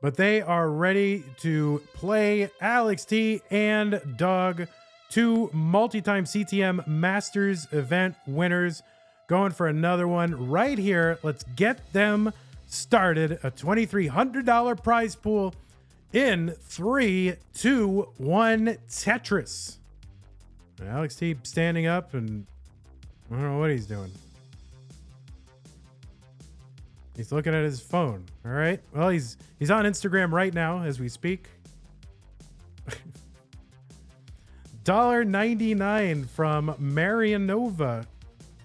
but they are ready to play. Alex T and Doug, two multi-time CTM Masters event winners, going for another one right here. Let's get them started. A $2,300 prize pool in 3, 2, 1 Tetris. And Alex T standing up, and I don't know what he's doing. He's looking at his phone. All right. Well, he's on Instagram right now as we speak. $1.99 from Marianova.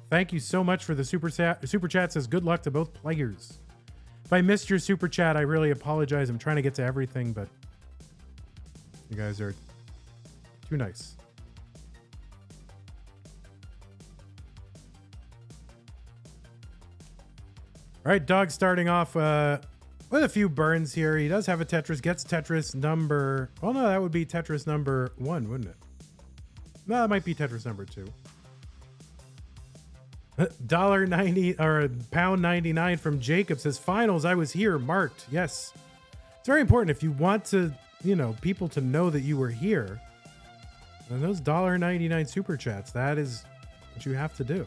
Thank you so much for the super chat. Says good luck to both players. If I missed your super chat, I really apologize. I'm trying to get to everything, but you guys are too nice. All right, Doug starting off with a few burns here. He does have a Tetris, gets Tetris number... Well, no, that would be Tetris number 1, wouldn't it? No, that might be Tetris number 2. $1.90 or £1.99 from Jacob says, finals, I was here, marked. Yes. It's very important if you want to, people to know that you were here. And those $1.99 super chats, that is what you have to do.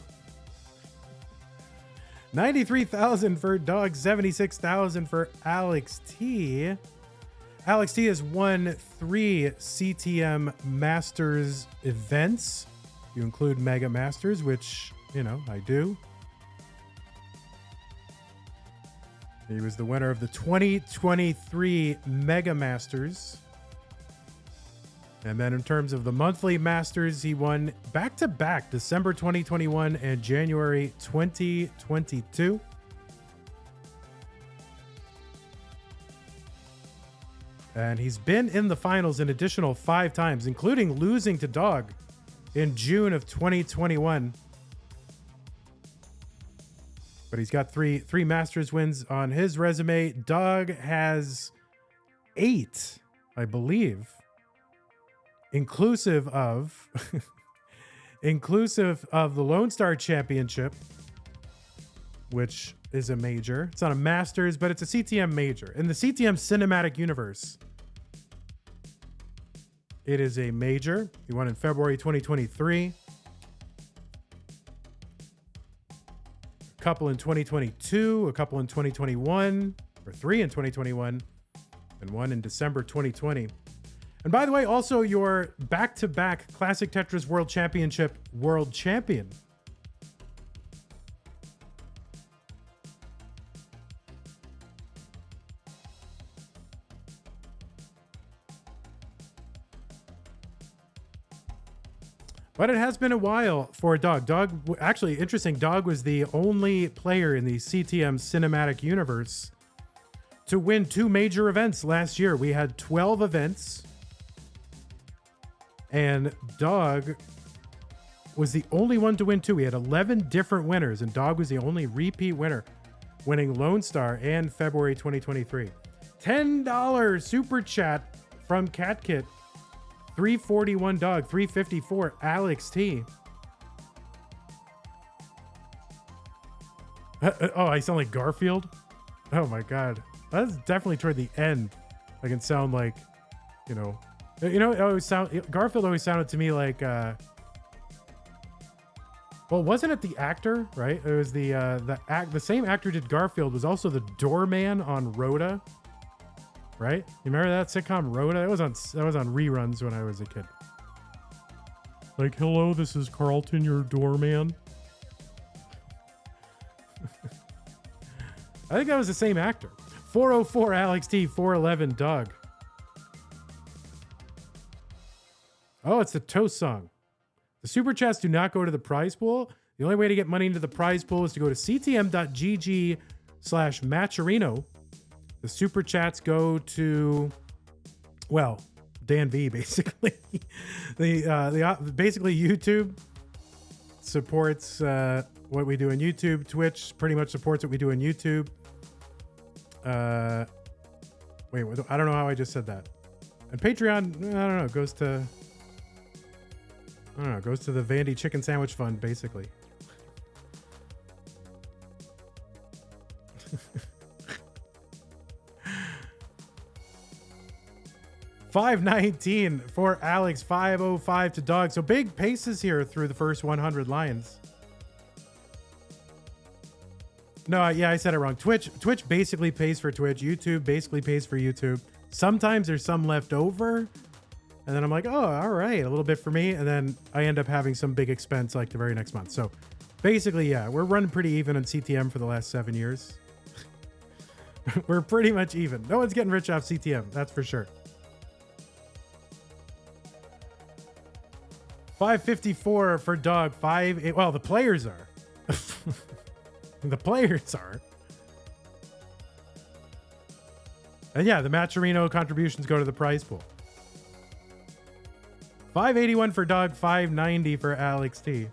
93,000 for Doug, 76,000 for Alex T. Alex T has won 3 CTM Masters events. You include Mega Masters, which, I do. He was the winner of the 2023 Mega Masters. And then in terms of the monthly Masters, he won back-to-back December 2021 and January 2022. And he's been in the finals an additional 5 times, including losing to Dog in June of 2021. But he's got three Masters wins on his resume. Dog has 8, I believe. Inclusive of the Lone Star Championship, which is a major. It's not a Masters, but it's a CTM major. In the CTM Cinematic Universe, it is a major. He won in February 2023. A couple in 2022, a couple in 2021, or 3 in 2021, and 1 in December 2020. And by the way, also your back-to-back Classic Tetris World Championship world champion. But it has been a while for Dog. Dog, actually, interesting. Dog was the only player in the CTM Cinematic Universe to win 2 major events last year. We had 12 events. And Dog was the only one to win 2. We had 11 different winners, and Dog was the only repeat winner, winning Lone Star and February 2023. $10 super chat from CatKit. 341 Dog, 354 Alex T. Oh, I sound like Garfield? Oh my God. That's definitely toward the end. I can sound like, it always Garfield always sounded to me like, well, wasn't it the actor, right? It was the same actor did Garfield, was also the doorman on Rhoda, right? You remember that sitcom Rhoda? That was on reruns when I was a kid. Like, hello, this is Carlton, your doorman. I think that was the same actor. 404 Alex T, 411 Doug. Oh, it's the Toast song. The super chats do not go to the prize pool. The only way to get money into the prize pool is to go to ctm.gg/Matcherino. The super chats go to, well, Dan V, basically. Basically YouTube supports what we do on YouTube. Twitch pretty much supports what we do on YouTube. Wait, I don't know how I just said that. And Patreon, I don't know, goes to the Vandy Chicken Sandwich Fund, basically. 519 for Alex, 505 to Dog. So big paces here through the first 100 lines. No, yeah, I said it wrong. Twitch basically pays for Twitch. YouTube basically pays for YouTube. Sometimes there's some left over. And then I'm like, oh, all right, a little bit for me. And then I end up having some big expense like the very next month. So basically, yeah, we're running pretty even on CTM for the last 7 years. We're pretty much even. No one's getting rich off CTM, that's for sure. 554 for Dog. 5. Well, the players are. The players are. And yeah, the Matcherino contributions go to the prize pool. 581 for Dog. 590 for Alex T.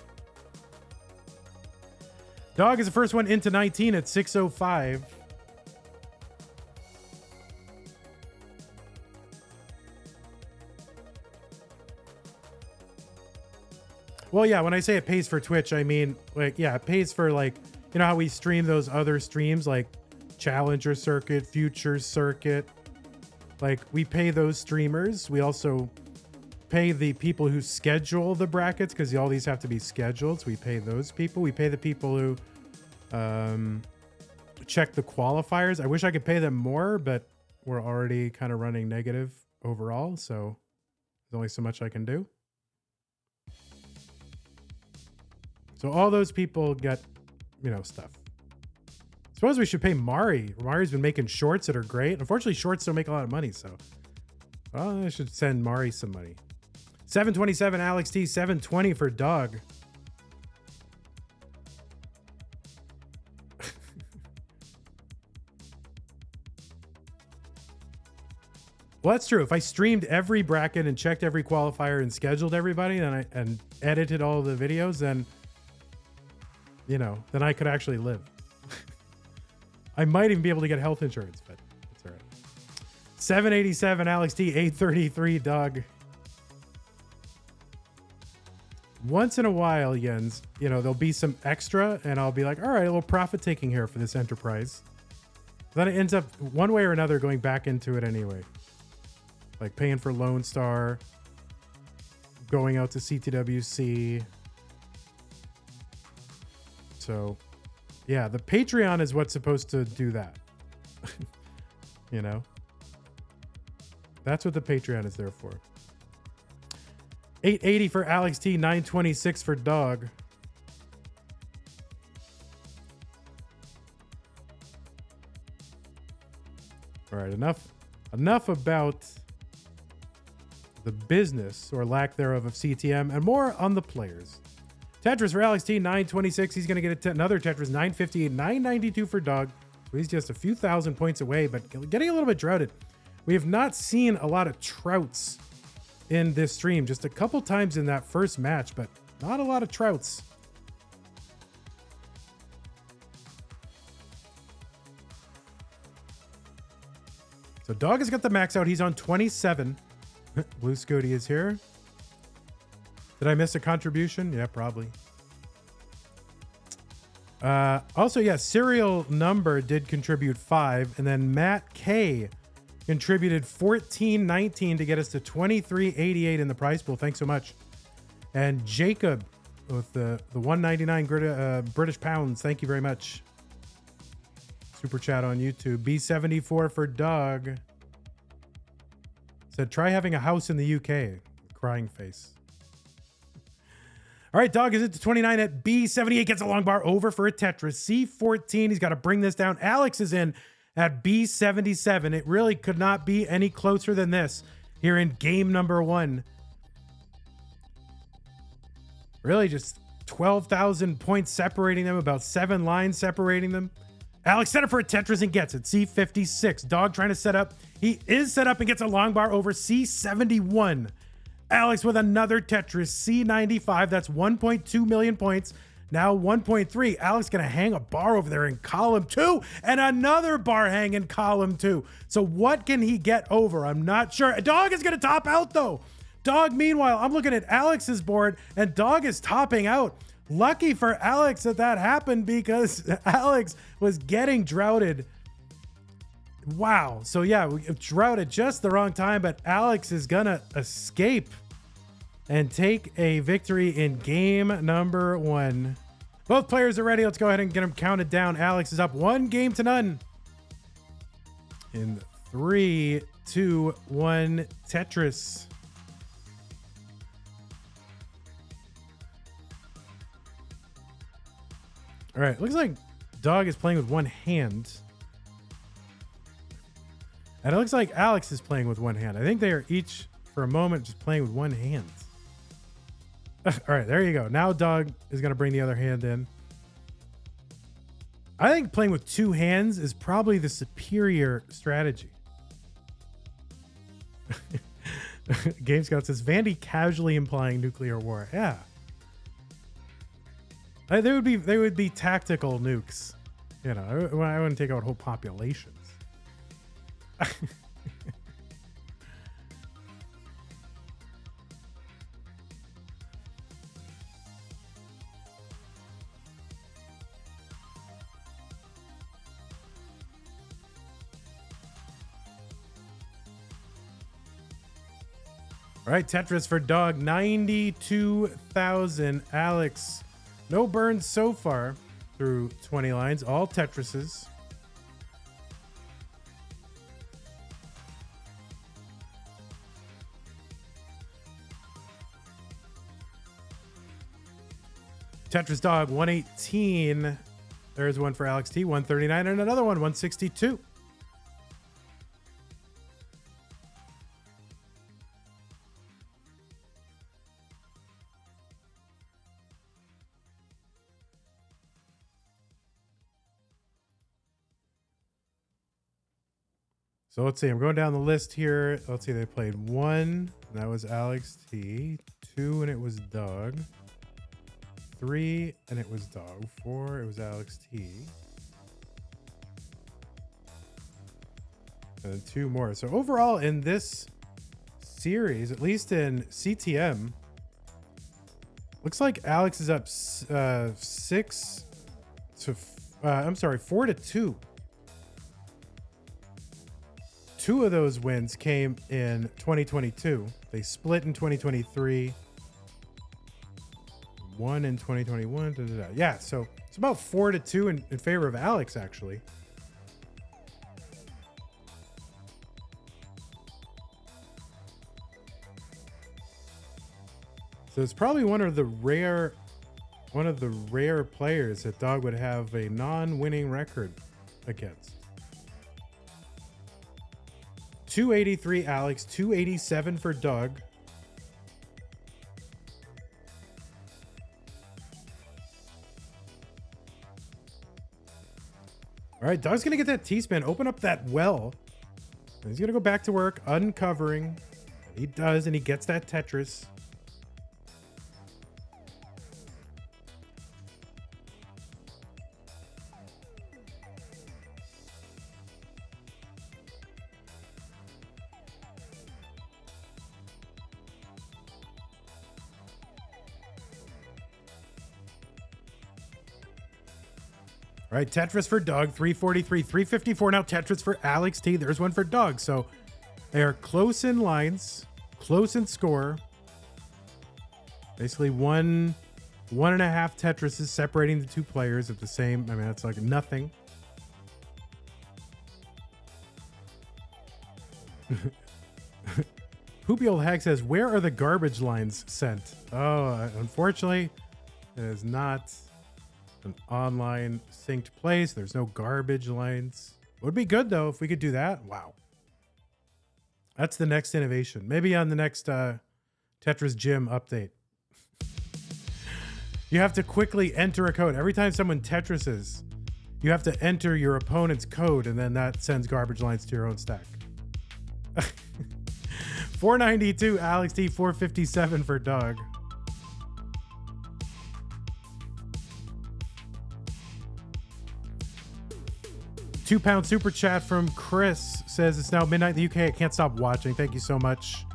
Dog is the first one into 19 at 605. Well, yeah, when I say it pays for Twitch, I mean, like, yeah, it pays for, like, you know how we stream those other streams, like Challenger Circuit, Future Circuit. Like, we pay those streamers. We also pay the people who schedule the brackets, because all these have to be scheduled. So we pay those people. We pay the people who check the qualifiers. I wish I could pay them more, but we're already kind of running negative overall. So there's only so much I can do. So all those people get, you know, stuff. Suppose we should pay Mari. Mari's been making shorts that are great. Unfortunately, shorts don't make a lot of money, so I should send Mari some money. 727 Alex T, 720 for Dog. Well, that's true. If I streamed every bracket and checked every qualifier and scheduled everybody and edited all the videos, then, you know, then I could actually live. I might even be able to get health insurance, but that's all right. 787 Alex T, 833 Dog. Once in a while, Jens, you know, there'll be some extra and I'll be like, all right, a little profit taking here for this enterprise. Then it ends up one way or another going back into it anyway. Like paying for Lone Star, going out to CTWC. So, yeah, the Patreon is what's supposed to do that. You know? That's what the Patreon is there for. 880 for Alex T, 926 for Dog. All right, enough about the business or lack thereof of CTM and more on the players. Tetris for Alex T, 926. He's going to get another Tetris, 958, 992 for Dog. So he's just a few thousand points away, but getting a little bit droughted. We have not seen a lot of trouts in this stream. Just a couple times in that first match, but not a lot of trouts. So Dog has got the max out. He's on 27. Blue Scooty is here. Did I miss a contribution? Yeah, probably. Also, yeah, Serial Number did contribute 5. And then Matt K contributed 14.19 to get us to 23.88 in the prize pool. Thanks so much. And Jacob with the 199 British pounds. Thank you very much. Super chat on YouTube. B74 for Dog. Said, try having a house in the UK. Crying face. All right, Dog is it to 29 at B78. Gets a long bar over for a Tetris. C14. He's got to bring this down. Alex is in at B77. It really could not be any closer than this here in game number 1. Really just 12,000 points separating them. About 7 lines separating them. Alex set up for a Tetris and gets it. C56. Dog trying to set up. He is set up and gets a long bar over. C71. Alex with another Tetris. C95. That's 1.2 million points. Now 1.3. Alex going to hang a bar over there in column 2. And another bar hang in column 2. So what can he get over? I'm not sure. Dog is going to top out though. Dog, meanwhile, I'm looking at Alex's board and Dog is topping out. Lucky for Alex that happened because Alex was getting droughted. Wow. So yeah, we drought at just the wrong time, but Alex is gonna escape and take a victory in game number 1. Both players are ready. Let's go ahead and get them counted down. Alex is up 1-0 in 3, 2, 1, Tetris. All right, looks like Dog is playing with one hand. And it looks like Alex is playing with one hand. I think they are each, for a moment, just playing with one hand. All right, there you go. Now Dog is going to bring the other hand in. I think playing with two hands is probably the superior strategy. Game Scout says, Vandy casually implying nuclear war. Yeah. They would be tactical nukes. You know, I wouldn't take out whole populations. All right, Tetris for Dog, 92,000. Alex, no burns so far through 20 lines, all Tetrises. Tetris Dog, 118. There's one for Alex T, 139, and another one, 162. So let's see, I'm going down the list here. Let's see, they played 1, that was Alex T. 2, and it was Doug. 3, and it was Dog. 4, it was Alex T. And then 2 more. So overall in this series, at least in CTM, looks like Alex is up 4 to 2. 2 of those wins came in 2022. They split in 2023. 1 in 2021. Da, da, da. Yeah, so it's about 4 to 2 in favor of Alex, actually. So it's probably one of the rare players that Dog would have a non-winning record against. 283 Alex, 287 for Doug. All right, Doug's going to get that T-spin, open up that well. And he's going to go back to work, uncovering. He does, and he gets that Tetris. All right, Tetris for Doug, 343, 354. Now Tetris for Alex T. There's one for Doug. So they are close in lines, close in score. Basically 1.5 Tetrises separating the two players at the same. I mean, that's like nothing. Poopy Old Hag says, where are the garbage lines sent? Oh, unfortunately, it is not an online synced place. There's no garbage lines. Would be good though if we could do that. Wow, that's the next innovation. Maybe on the next Tetris Gym update. You have to quickly enter a code every time someone Tetrises. You have to enter your opponent's code, and then that sends garbage lines to your own stack. 492 Alex T, 457 for Doug. £2 super chat from Chris says it's now midnight in the UK. I can't stop watching. Thank you so much.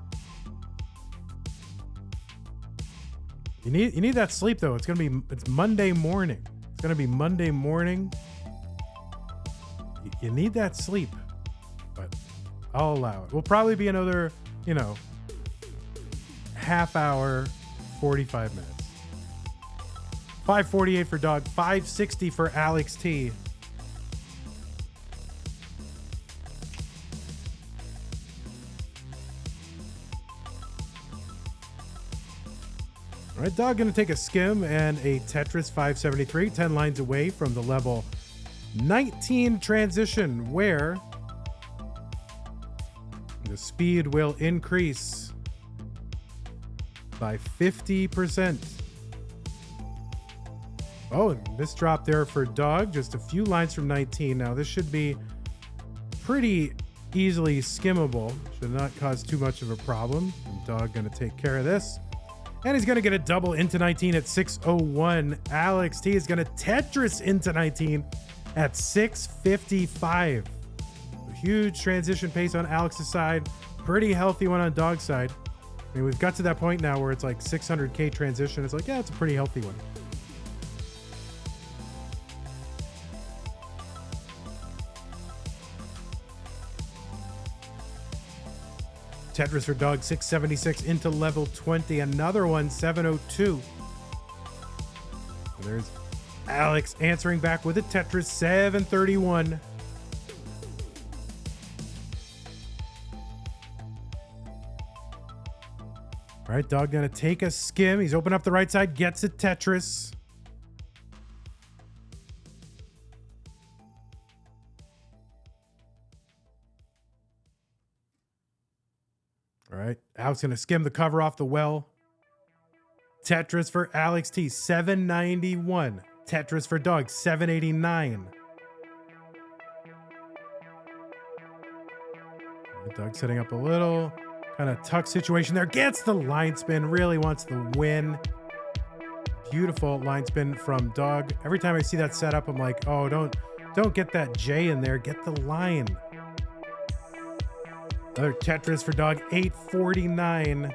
You need that sleep though. It's Monday morning. It's gonna be Monday morning. You need that sleep. I'll allow it. Will probably be another, you know, half hour, 45 minutes. 548 for Doug, 560 for Alex T. All right, Doug going to take a skim and a Tetris 573, 10 lines away from the level 19 transition, where the speed will increase by 50%. Oh, this drop there for Doug, just a few lines from 19. Now, this should be pretty easily skimmable. Should not cause too much of a problem. And Doug going to take care of this. And he's going to get a double into 19 at 6:01. Alex T is going to Tetris into 19 at 6:55. A huge transition pace on Alex's side. Pretty healthy one on Dog's side. I mean, we've got to that point now where it's like 600K transition. It's like, yeah, it's a pretty healthy one. Tetris for Dog, 676 into level 20. Another one, 702. So there's Alex answering back with a Tetris, 731. All right, Dog gonna take a skim. He's opened up the right side, gets a Tetris. All right, Alex gonna skim the cover off the well. Tetris for Alex T, 791. Tetris for Doug, 789. Doug setting up a little kind of tuck situation there. Gets the line spin, really wants the win. Beautiful line spin from Doug. Every time I see that setup, I'm like, oh, don't get that J in there. Get the line. Another Tetris for Dog, 849.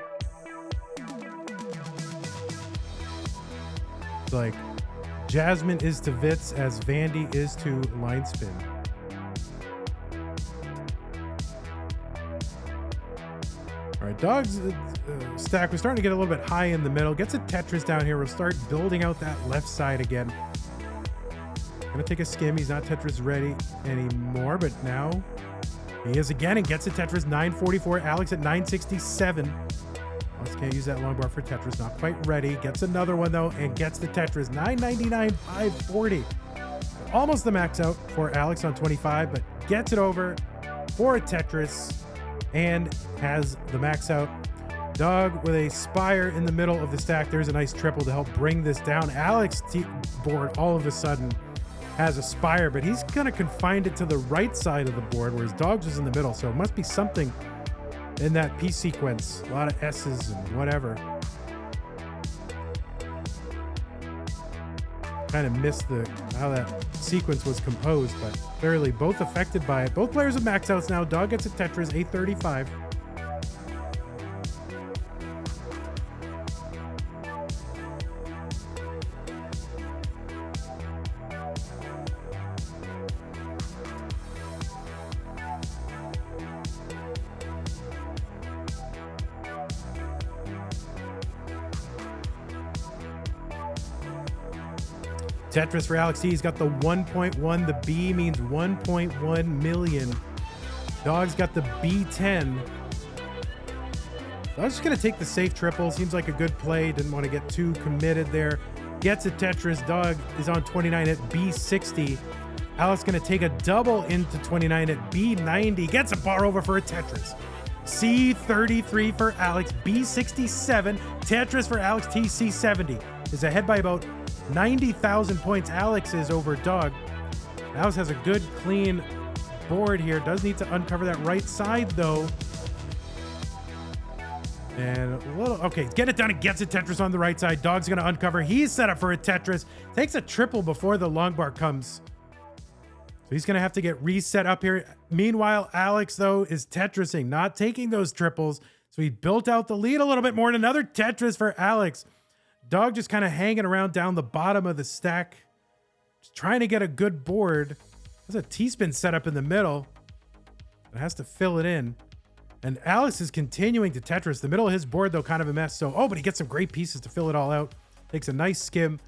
It's like Jasmine is to Vitz as Vandy is to line spin. All right, Dog's stack was starting to get a little bit high in the middle. Gets a Tetris down here. We'll start building out that left side again. Gonna take a skim. He's not Tetris ready anymore, but now he is again and gets a Tetris, 944. Alex at 967. Alex can't use that long bar for Tetris. Not quite ready. Gets another one though and gets the Tetris, 999, 540. Almost the max out for Alex on 25, but gets it over for a Tetris and has the max out. Doug with a spire in the middle of the stack. There's a nice triple to help bring this down. Alex board all of a sudden has a spire, but he's gonna confine it to the right side of the board, whereas Dogs is in the middle. So it must be something in that piece sequence. A lot of S's and whatever. Kind of missed how that sequence was composed, but clearly both affected by it. Both players have max outs now. Dog gets a Tetris, 835. Tetris for Alex T. He's got the 1.1. The B means 1.1 million. Dog's got the B10. Dog's just going to take the safe triple. Seems like a good play. Didn't want to get too committed there. Gets a Tetris. Dog is on 29 at B60. Alex going to take a double into 29 at B90. Gets a bar over for a Tetris. C33 for Alex. B67. Tetris for Alex T. C70. Is ahead by about 90,000 points. Alex is over Dog. Alex has a good, clean board here. Does need to uncover that right side, though. And a little... Okay, get it done and gets a Tetris on the right side. Dog's going to uncover. He's set up for a Tetris. Takes a triple before the long bar comes. So he's going to have to get reset up here. Meanwhile, Alex, though, is Tetrising, not taking those triples. So he built out the lead a little bit more. And another Tetris for Alex. Dog just kind of hanging around down the bottom of the stack. Just trying to get a good board. There's a T-spin set up in the middle. It has to fill it in. And Alex is continuing to Tetris. The middle of his board, though, kind of a mess. So, but he gets some great pieces to fill it all out. Takes a nice skim.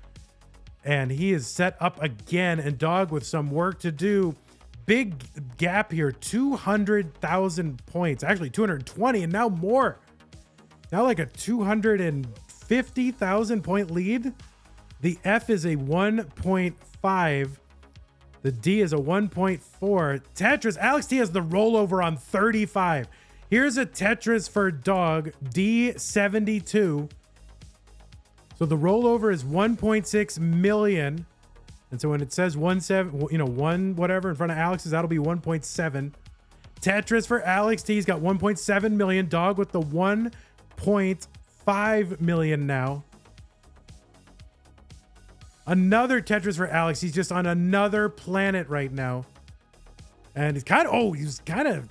And he is set up again. And Dog with some work to do. Big gap here. 200,000 points. Actually, 220 and now more. Now like a 250,000 point lead. The F is a 1.5. The D is a 1.4. Tetris. Alex T has the rollover on 35. Here's a Tetris for Dog. D72. So the rollover is 1.6 million. And so when it says 1 whatever in front of Alex's, that'll be 1.7. Tetris for Alex T. He's got 1.7 million. Dog with the 1.5 million now. Another Tetris for Alex. He's just on another planet right now. And he's kind of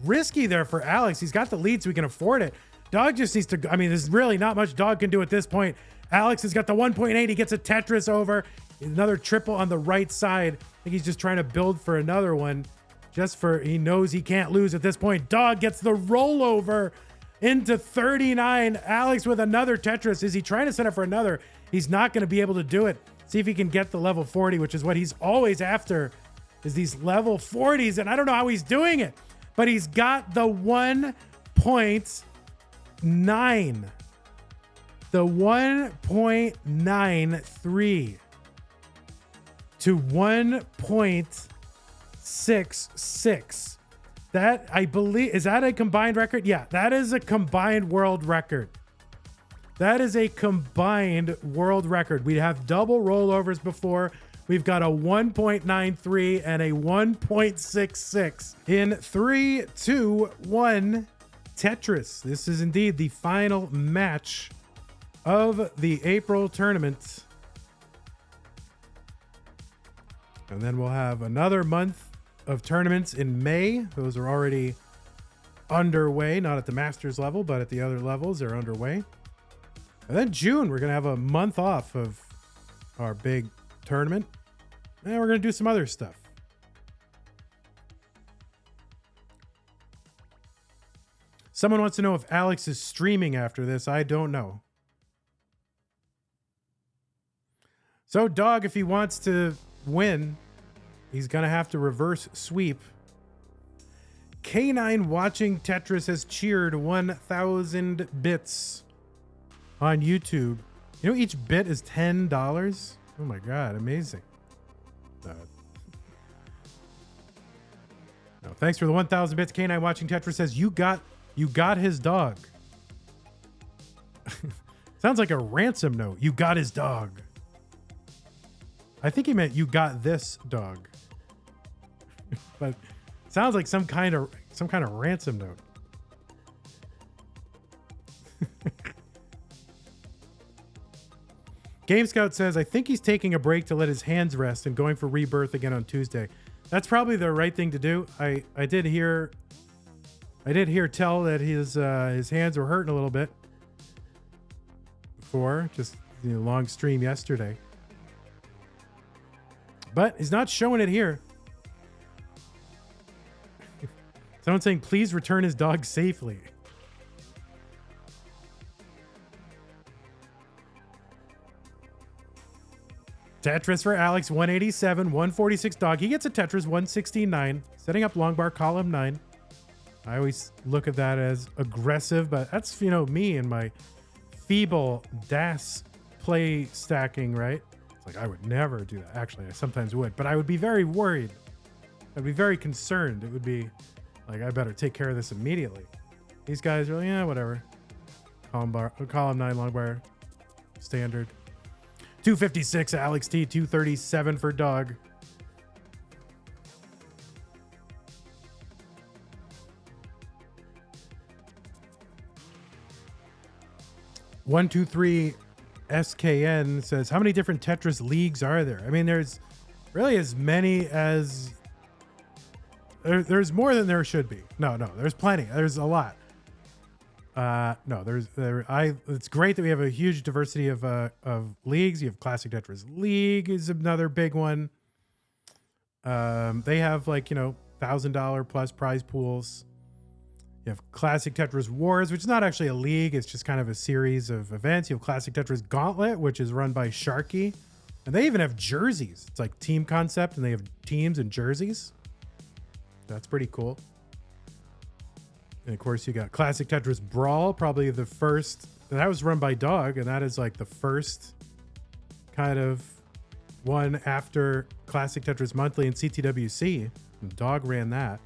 risky there for Alex. He's got the lead so he can afford it. Dog just needs to, I mean, there's really not much Dog can do at this point. Alex has got the 1.8. He gets a Tetris over. Another triple on the right side. I think he's just trying to build for another one. He knows he can't lose at this point. Dog gets the rollover into 39. Alex with another Tetris. Is he trying to set up for another? He's not going to be able to do it. See if he can get the level 40, which is what he's always after, is these level 40s. And I don't know how he's doing it, but he's got the 1.9. The 1.93 to 1.66. That, I believe, is that a combined record? Yeah, that is a combined world record. That is a combined world record. We have double rollovers before. We've got a 1.93 and a 1.66 in 3, 2, 1 Tetris. This is indeed the final match of the April tournament. And then we'll have another month of tournaments in May. Those are already underway, not at the Masters level, but at the other levels, they're underway. And then June, we're going to have a month off of our big tournament. And we're going to do some other stuff. Someone wants to know if Alex is streaming after this. I don't know. So, Dog, if he wants to win, he's going to have to reverse sweep. K9 watching Tetris has cheered 1,000 bits on YouTube. You know, each bit is $10. Oh my God, amazing. No, thanks for the 1,000 bits. K9 watching Tetris says, you got his dog. Sounds like a ransom note. You got his dog. I think he meant you got this dog. But sounds like some kind of ransom note. Game Scout says, I think he's taking a break to let his hands rest and going for rebirth again on Tuesday. That's probably the right thing to do. I did hear tell that his hands were hurting a little bit before, just long stream yesterday. But he's not showing it here. Someone saying, please return his dog safely. Tetris for Alex, 187, 146 Dog. He gets a Tetris, 169. Setting up long bar, column 9. I always look at that as aggressive, but that's, me and my feeble DAS play stacking, right? It's like, I would never do that. Actually, I sometimes would, but I would be very worried. I'd be very concerned. It would be like, I better take care of this immediately. These guys are like, yeah, whatever. Column 9, long bar, standard. 256 Alex T, 237 for Dog. One, two, three SKN says, how many different Tetris leagues are there? I mean, there's really as many as there's more than there should be. No, there's plenty. There's a lot. It's great that we have a huge diversity of leagues. You have Classic Tetris League is another big one. They have $1,000 plus prize pools. You have Classic Tetris Wars, which is not actually a league. It's just kind of a series of events. You have Classic Tetris Gauntlet, which is run by Sharky. And they even have jerseys. It's like team concept, and they have teams and jerseys. That's pretty cool. And of course, you got Classic Tetris Brawl, probably the first. That was run by Dog, and that is like the first kind of one after Classic Tetris Monthly and CTWC. And Dog ran that.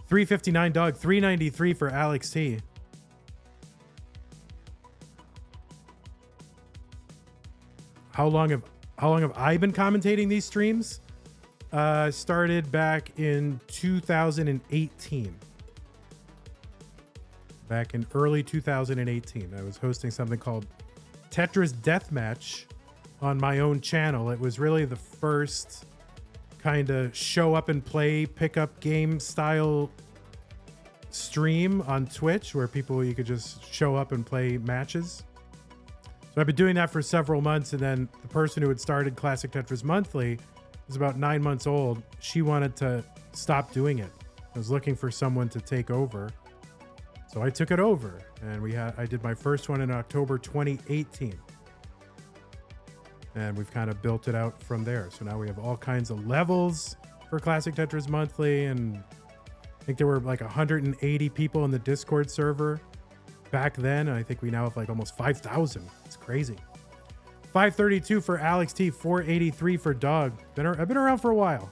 $359 Dog, $393 for Alex T. How long have I been commentating these streams? Started back in 2018. Back in early 2018, I was hosting something called Tetris Deathmatch on my own channel. It was really the first kind of show up and play pickup game style stream on Twitch where you could just show up and play matches. So I've been doing that for several months, and then the person who had started Classic Tetris Monthly was about 9 months old. She wanted to stop doing it. I was looking for someone to take over. So I took it over, and I did my first one in October 2018. And we've kind of built it out from there. So now we have all kinds of levels for Classic Tetris Monthly, and I think there were like 180 people in the Discord server back then. And I think we now have like almost 5,000. It's crazy. 532 for Alex T, 483 for Dog. I've been around for a while.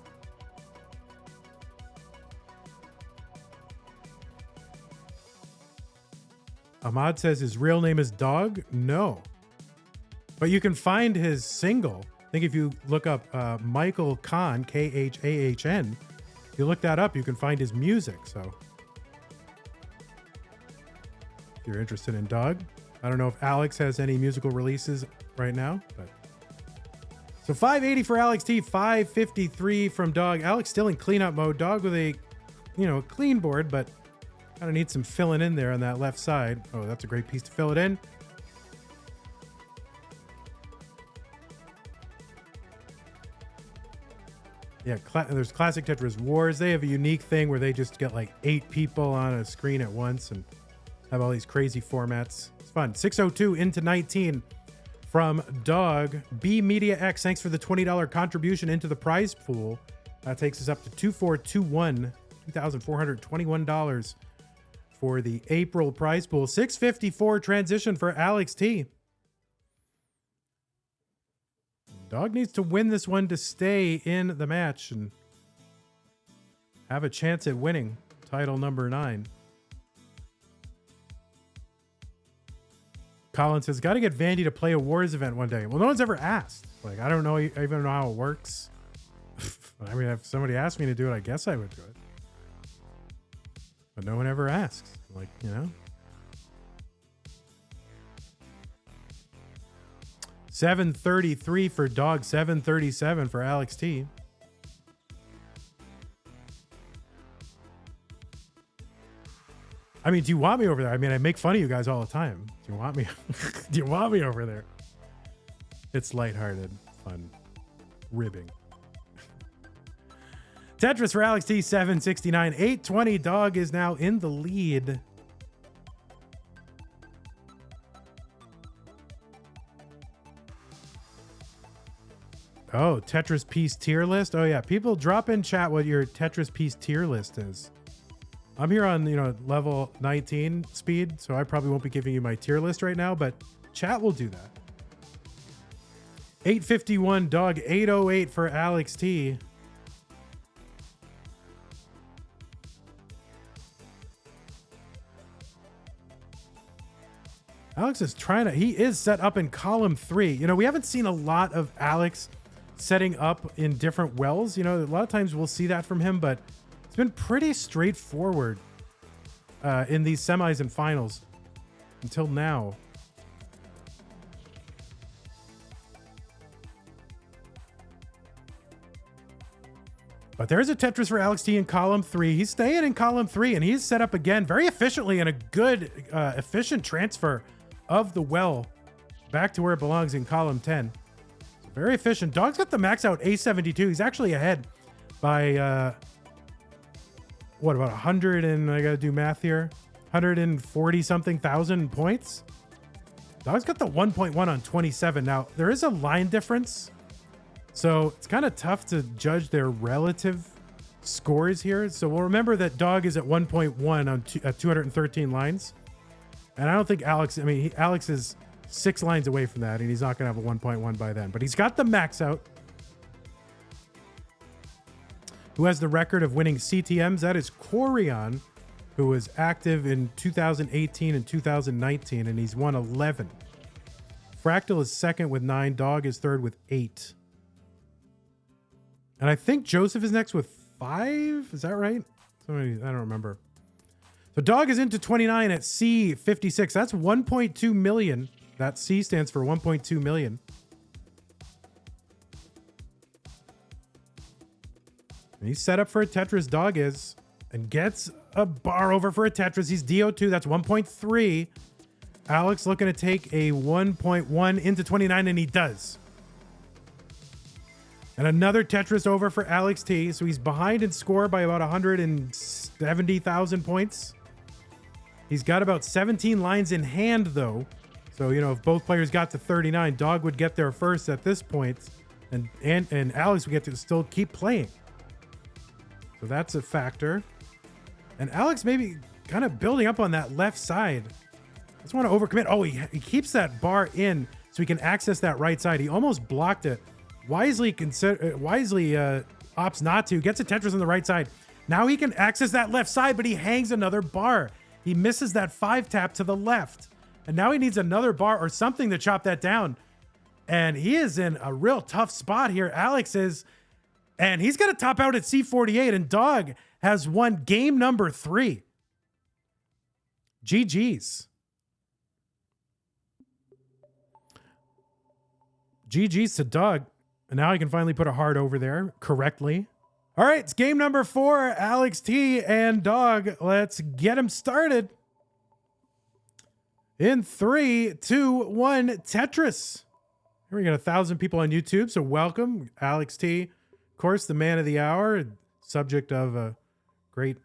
Ahmad says his real name is Dog. No. But you can find his single. I think if you look up Michael Khan, Khahn, if you look that up, you can find his music. So if you're interested in Dog, I don't know if Alex has any musical releases right now, but so 580 for Alex T, 553 from Dog. Alex still in cleanup mode. Dog with a, clean board, but kind of needs some filling in there on that left side. Oh, that's a great piece to fill it in. Yeah, there's Classic Tetris Wars. They have a unique thing where they just get like 8 people on a screen at once and have all these crazy formats. It's fun. 602 into 19 from Dog. B Media X, thanks for the $20 contribution into the prize pool. That takes us up to 2421, $2,421 for the April prize pool. 654 transition for Alex T. Dog needs to win this one to stay in the match and have a chance at winning title number 9. Colin says, got to get Vandy to play a Wars event one day. Well, no one's ever asked. Like, I don't know, I even know how it works. I mean, if somebody asked me to do it, I guess I would do it. But no one ever asks. Like, 733 for Dog, 737 for Alex T. I mean, do you want me over there? I mean, I make fun of you guys all the time. Do you want me? Do you want me over there? It's lighthearted, fun, ribbing. Tetris for Alex T, 769, 820. Dog is now in the lead. Oh, Tetris piece tier list. Oh yeah, people drop in chat what your Tetris piece tier list is. I'm here on, level 19 speed, so I probably won't be giving you my tier list right now, but chat will do that. 851 Dog, 808 for Alex T. Alex is he is set up in column 3. We haven't seen a lot of Alex setting up in different wells. A lot of times we'll see that from him, but it's been pretty straightforward in these semis and finals until now. But there's a Tetris for Alex T in column 3. He's staying in column 3, and he's set up again very efficiently in a good, efficient transfer of the well back to where it belongs in column 10. Very efficient. Dog's got the max out A72. He's actually ahead by what, about 100 and I gotta do math here, 140 something thousand points. Dog's got the 1.1 on 27. Now there is a line difference, so it's kind of tough to judge their relative scores here. So we'll remember that Dog is at 1.1 on at 213 lines, and I don't think Alex, I mean, Alex is 6 lines away from that, and he's not gonna have a 1.1 by then, but he's got the max out. Who has the record of winning CTMs? That is Corion, who was active in 2018 and 2019, and he's won 11. Fractal is second with 9. Dog is third with 8. And I think Joseph is next with 5. Is that right? Somebody, I don't remember. So Dog is into 29 at C56. That's 1.2 million. That C stands for 1.2 million. And he's set up for a Tetris. Dog is, and gets a bar over for a Tetris. He's DO2. That's 1.3. Alex looking to take a 1.1 into 29, and he does. And another Tetris over for Alex T. So he's behind in score by about 170,000 points. He's got about 17 lines in hand, though. So, you know, if both players got to 39, Dog would get there first at this point, and Alex would get to still keep playing. So that's a factor. And Alex maybe kind of building up on that left side. I just want to overcommit. Oh, he keeps that bar in so he can access that right side. He almost blocked it. Wisely opts not to. Gets a Tetris on the right side. Now he can access that left side, but he hangs another bar. He misses that 5 tap to the left. And now he needs another bar or something to chop that down. And he is in a real tough spot here. Alex is... And he's going to top out at C48, and Dog has won game number 3. GG's. GG's to Dog. And now I can finally put a heart over there correctly. All right, it's game number 4, Alex T and Dog. Let's get him started. In 3, 2, 1, Tetris. Here we got 1,000 people on YouTube, so welcome, Alex T. Of course, the man of the hour, subject of a great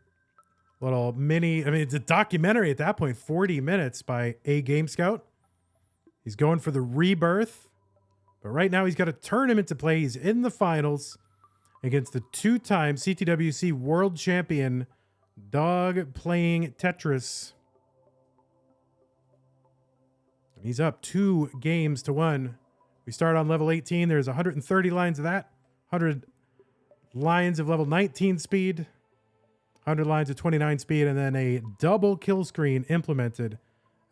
little mini, I mean, it's a documentary at that point, 40 minutes by A Game Scout. He's going for the rebirth, but right now he's got a tournament to play. He's in the finals against the 2-time CTWC world champion, Dog, playing Tetris. He's up 2 games to 1. We start on level 18. There's 130 lines of that, 100 lines of level 19 speed, 100 lines of 29 speed, and then a double kill screen implemented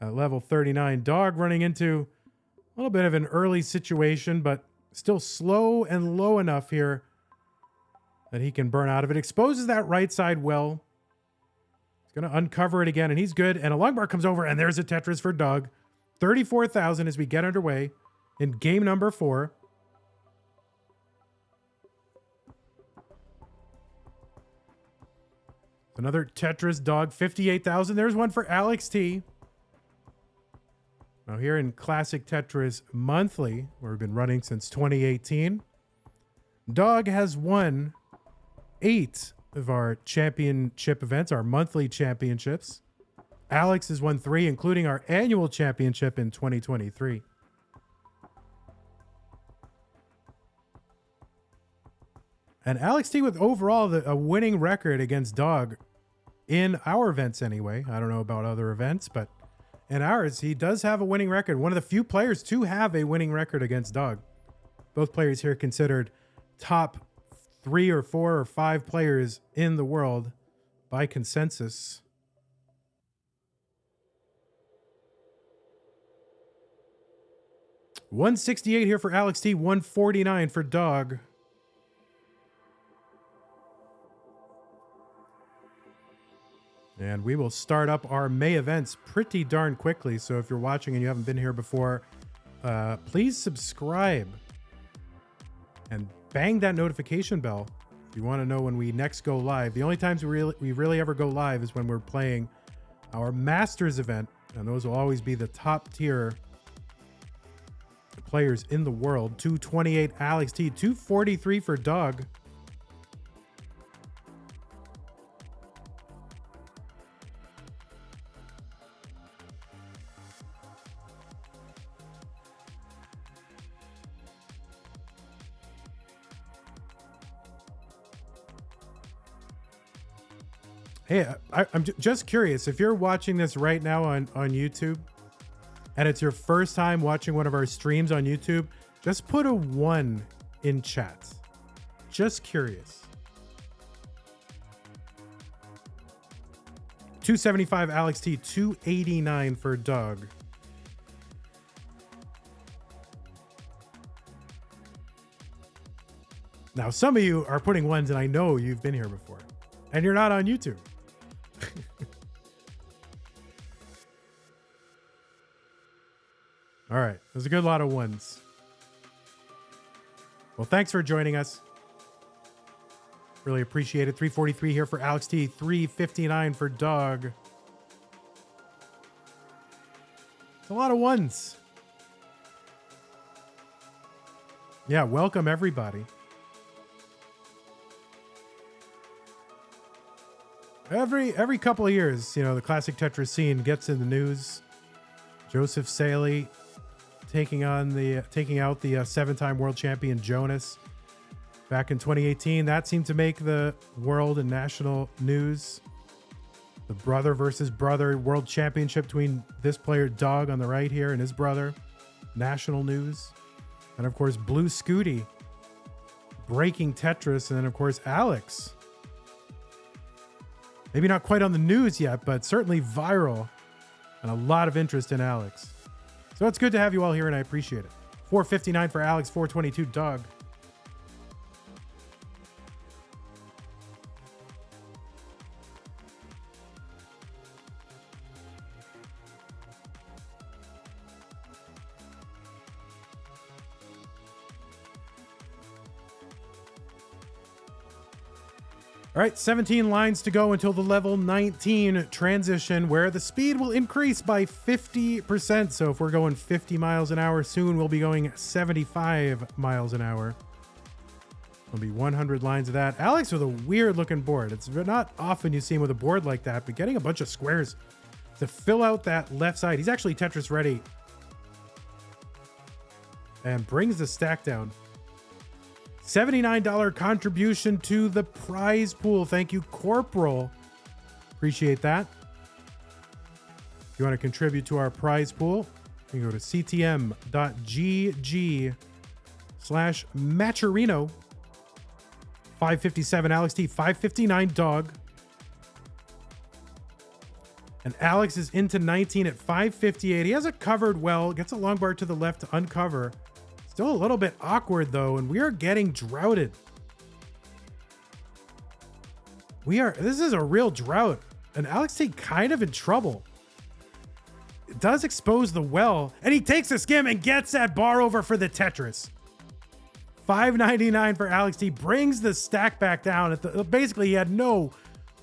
at level 39. Dog running into a little bit of an early situation, but still slow and low enough here that he can burn out of it. Exposes that right side well. He's going to uncover it again, and he's good. And a long bar comes over, and there's a Tetris for Dog. 34,000 as we get underway in game number 4. Another Tetris. Dog, 58,000. There's one for Alex T. Now here in Classic Tetris Monthly, where we've been running since 2018, Dog has won 8 of our championship events, our monthly championships. Alex has won 3, including our annual championship in 2023. And Alex T with overall a winning record against Dog in our events anyway. I don't know about other events, but in ours, he does have a winning record. One of the few players to have a winning record against Dog. Both players here considered top 3 or 4 or 5 players in the world by consensus. $168 here for Alex T, $149 for Dog. And we will start up our May events pretty darn quickly. So if you're watching and you haven't been here before, please subscribe and bang that notification bell if you want to know when we next go live. The only times we really ever go live is when we're playing our Masters event, and those will always be the top tier players in the world. 228 Alex T, 243 for Dog. Hey, I'm just curious. If you're watching this right now on YouTube and it's your first time watching one of our streams on YouTube, just put a 1 in chat. Just curious. 275 Alex T, 289 for Doug. Now, some of you are putting 1s, and I know you've been here before, and you're not on YouTube. All right, there's a good lot of 1s. Well, thanks for joining us. Really appreciate it. 343 here for Alex T, 359 for Doug. It's a lot of 1s. Yeah, welcome everybody. Every couple of years, you know, the classic Tetris scene gets in the news. Joseph Saley taking out the 7-time world champion Jonas back in 2018. That seemed to make the world and national news. The brother versus brother world championship between this player Dog on the right here and his brother, national news. And of course, Blue Scooty breaking Tetris, and then of course Alex. Maybe not quite on the news yet, but certainly viral, and a lot of interest in Alex. So it's good to have you all here, and I appreciate it. 459 for Alex, 422 Doug. All right, 17 lines to go until the level 19 transition, where the speed will increase by 50%. So if we're going 50 miles an hour, soon we'll be going 75 miles an hour. There'll be 100 lines of that. Alex with a weird looking board. It's not often you see him with a board like that, but getting a bunch of squares to fill out that left side. He's actually Tetris ready. And brings the stack down. $79 contribution to the prize pool. Thank you, Corporal. Appreciate that. If you want to contribute to our prize pool, you can go to ctm.gg/Macherino. 557 Alex T, 559 Dog. And Alex is into 19 at 558. He has it covered well. Gets a long bar to the left to uncover. Still a little bit awkward though, and we are getting droughted. This is a real drought, and Alex T kind of in trouble. It does expose the well, and he takes a skim and gets that bar over for the Tetris. $5.99 for Alex T, brings the stack back down. Basically, he had no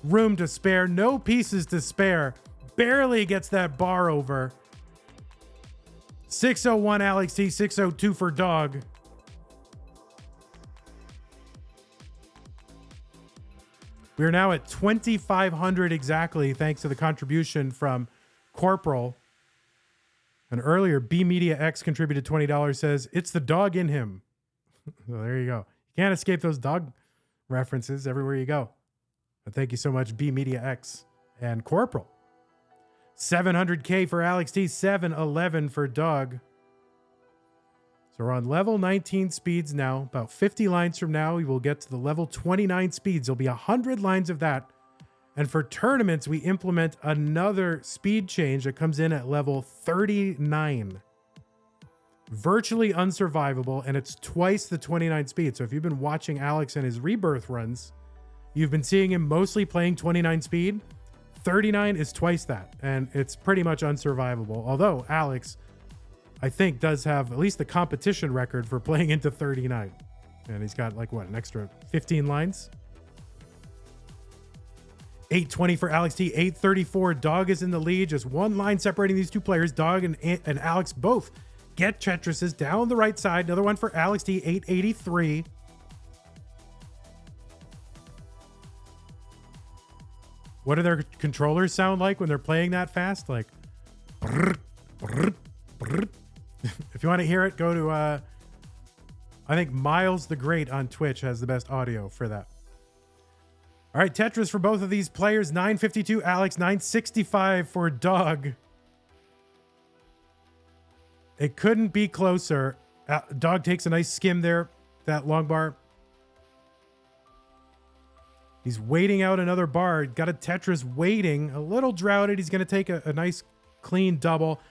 room to spare, no pieces to spare. Barely gets that bar over. 601 Alex T, 602 for Dog. We are now at 2,500 exactly, thanks to the contribution from Corporal. And earlier, B Media X contributed $20, says, it's the dog in him. So there you go. You can't escape those dog references everywhere you go. But thank you so much, B Media X and Corporal. 700K for Alex T, 711 for Doug. So we're on level 19 speeds now. About 50 lines from now, we will get to the level 29 speeds. There'll be 100 lines of that. And for tournaments, we implement another speed change that comes in at level 39. Virtually unsurvivable, and it's twice the 29 speed. So if you've been watching Alex and his rebirth runs, you've been seeing him mostly playing 29 speed. 39 is twice that, and it's pretty much unsurvivable. Although Alex, I think, does have at least the competition record for playing into 39. And he's got like what, an extra 15 lines? 820 for Alex T, 834. Dog is in the lead. Just one line separating these two players. Dog and Alex both get Tetrises down the right side. Another one for Alex T, 883. What do their controllers sound like when they're playing that fast? Like, brrr, brrr, brrr. If you want to hear it, go to, I think Miles the Great on Twitch has the best audio for that. All right, Tetris for both of these players. 952 Alex, 965 for Doug. It couldn't be closer. Doug takes a nice skim there, that long bar. He's waiting out another bar. Got a Tetris waiting. A little droughted. He's going to take a nice clean double.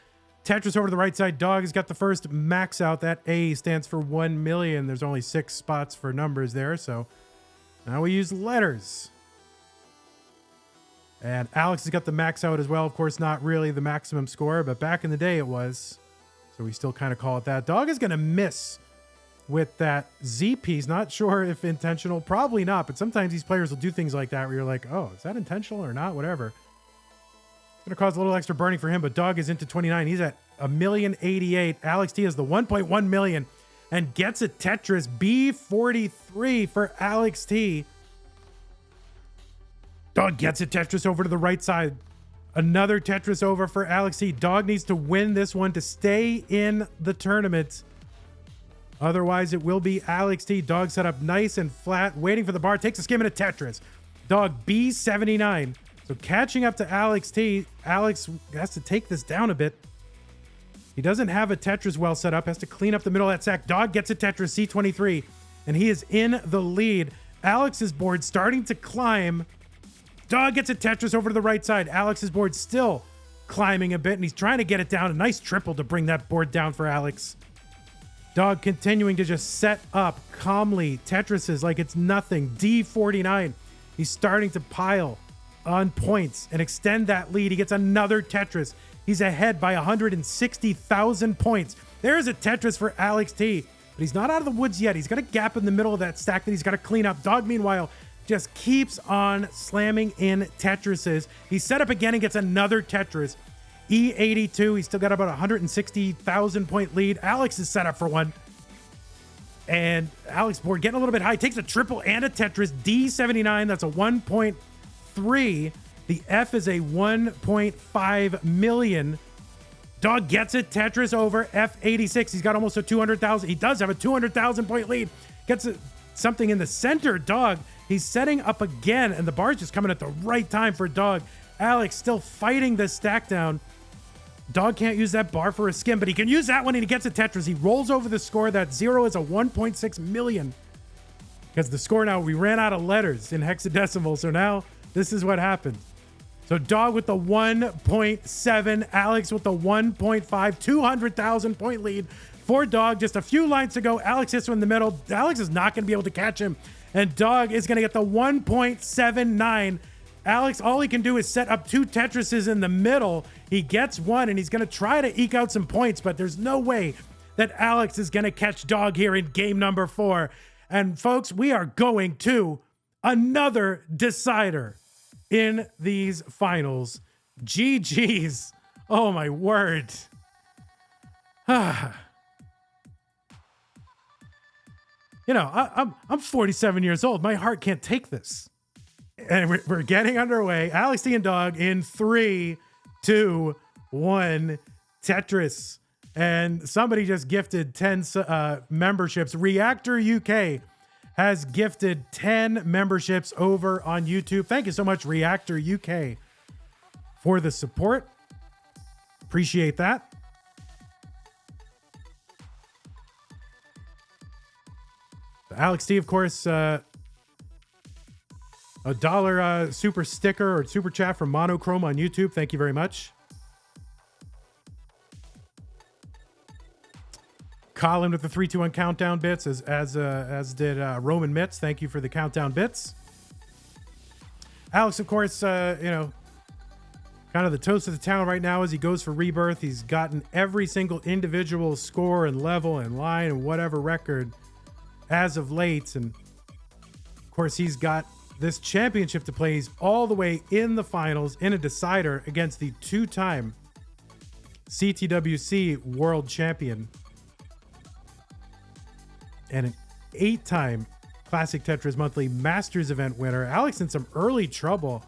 Tetris over to the right side. Dog has got the first max out. That A stands for 1 million. There's only 6 spots for numbers there. So now we use letters. And Alex has got the max out as well. Of course, not really the maximum score, but back in the day it was. So we still kind of call it that. Dog is going to miss with that Z piece. Not sure if intentional. Probably not. But sometimes these players will do things like that where you're like, oh, is that intentional or not? Whatever. It's going to cause a little extra burning for him, but Dog is into 29. He's at 1,088,000. Alex T has the 1.1 million and gets a Tetris B43 for Alex T. Dog gets a Tetris over to the right side. Another Tetris over for Alex T. Dog needs to win this one to stay in the tournament. Otherwise, it will be Alex T. Dog set up nice and flat, waiting for the bar. Takes a skim and a Tetris. Dog B79. So catching up to Alex T. Alex has to take this down a bit. He doesn't have a Tetris well set up. Has to clean up the middle of that sack. Dog gets a Tetris C23. And he is in the lead. Alex's board starting to climb. Dog gets a Tetris over to the right side. Alex's board still climbing a bit, and he's trying to get it down. A nice triple to bring that board down for Alex. Dog continuing to just set up calmly Tetrises like it's nothing. D49. He's starting to pile on points and extend that lead. He gets another Tetris. He's ahead by 160,000 points. There's a Tetris for Alex T. But he's not out of the woods yet. He's got a gap in the middle of that stack that he's got to clean up. Dog, meanwhile, just keeps on slamming in Tetrises. He's set up again and gets another Tetris. E82. He's still got about 160,000 point lead. Alex is set up for one. And Alex board getting a little bit high. Takes a triple and a Tetris. D79. That's a 1.3. The F is a 1.5 million. Dog gets it. Tetris over F86. He's got almost a 200,000. He does have a 200,000 point lead. Gets something in the center. Dog. He's setting up again, and the bar's just coming at the right time for Dog. Alex still fighting the stack down. Dog can't use that bar for a skim, but he can use that one, and he gets a Tetris. He rolls over the score. That 0 is a 1.6 million. Because the score now, we ran out of letters in hexadecimal, so now this is what happened. So Dog with the 1.7, Alex with the 1.5, 200,000 point lead for Dog. Just a few lines to go. Alex hits from the middle. Alex is not going to be able to catch him. And Dog is going to get the 1.79. Alex, all he can do is set up 2 Tetrises in the middle. He gets one, and he's going to try to eke out some points, but there's no way that Alex is going to catch Dog here in game number 4. And folks, we are going to another decider in these finals. GG's. Oh, my word. You know, I'm 47 years old. My heart can't take this. And we're getting underway. Alex T and Dog in 3, 2, 1. Tetris. And somebody just gifted 10 memberships. Reactor UK has gifted 10 memberships over on YouTube. Thank you so much, Reactor UK, for the support. Appreciate that. Alex T, of course, a $1 super sticker or super chat from Monochrome on YouTube. Thank you very much. Colin with the 3, 2, 1 countdown bits, as did Roman Mitz. Thank you for the countdown bits. Alex, of course, you know, kind of the toast of the town right now as he goes for rebirth. He's gotten every single individual score and level and line and whatever record as of late. And of course, he's got this championship to play. He's all the way in the finals in a decider against the 2-time CTWC world champion and an 8-time Classic Tetris Monthly Masters event winner. Alex in some early trouble.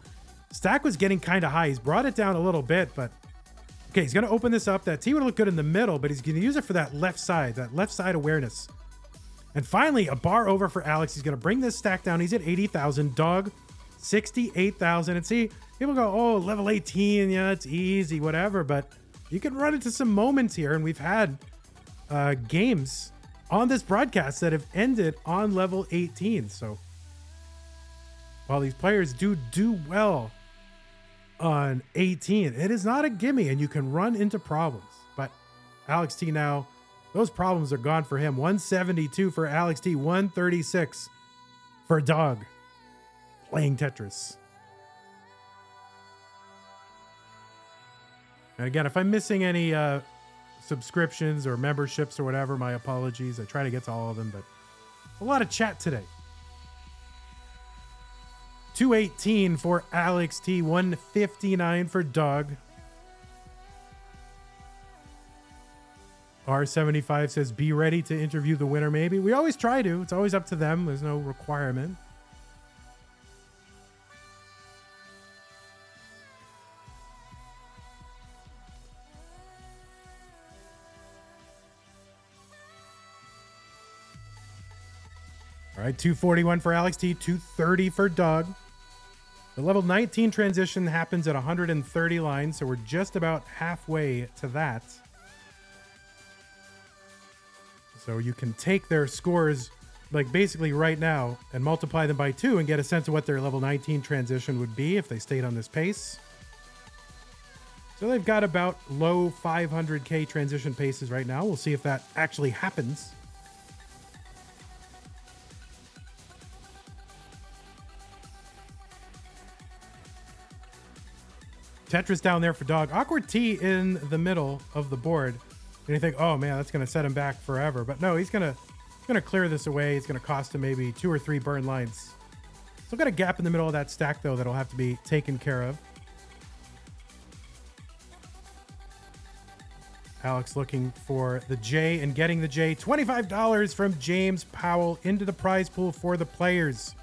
Stack was getting kind of high. He's brought it down a little bit, but okay, he's going to open this up. That T would look good in the middle, but he's going to use it for that left side awareness. And finally, a bar over for Alex. He's going to bring this stack down. He's at 80,000. Dog 68,000. And see, people go, oh, level 18, yeah, it's easy, whatever. But you can run into some moments here. And we've had games on this broadcast that have ended on level 18. So while these players do well on 18, it is not a gimme, and you can run into problems. But Alex T now, those problems are gone for him. 172 for Alex T, 136 for Dog playing Tetris. And again, if I'm missing any subscriptions or memberships or whatever, my apologies. I try to get to all of them, but a lot of chat today. 218 for Alex T, 159 for Doug. R75 says, be ready to interview the winner, maybe. We always try to. It's always up to them. There's no requirement. All right, 241 for Alex T, 230 for Doug. The level 19 transition happens at 130 lines, so we're just about halfway to that. So you can take their scores, like basically right now, and multiply them by 2 and get a sense of what their level 19 transition would be if they stayed on this pace. So they've got about low 500k transition paces right now. We'll see if that actually happens. Tetris down there for Dog. Awkward T in the middle of the board. And you think, oh man, that's going to set him back forever. But no, he's going to clear this away. It's going to cost him maybe 2 or 3 burn lines. Still got a gap in the middle of that stack, though, that'll have to be taken care of. Alex looking for the J and getting the J. $25 from James Powell into the prize pool for the players.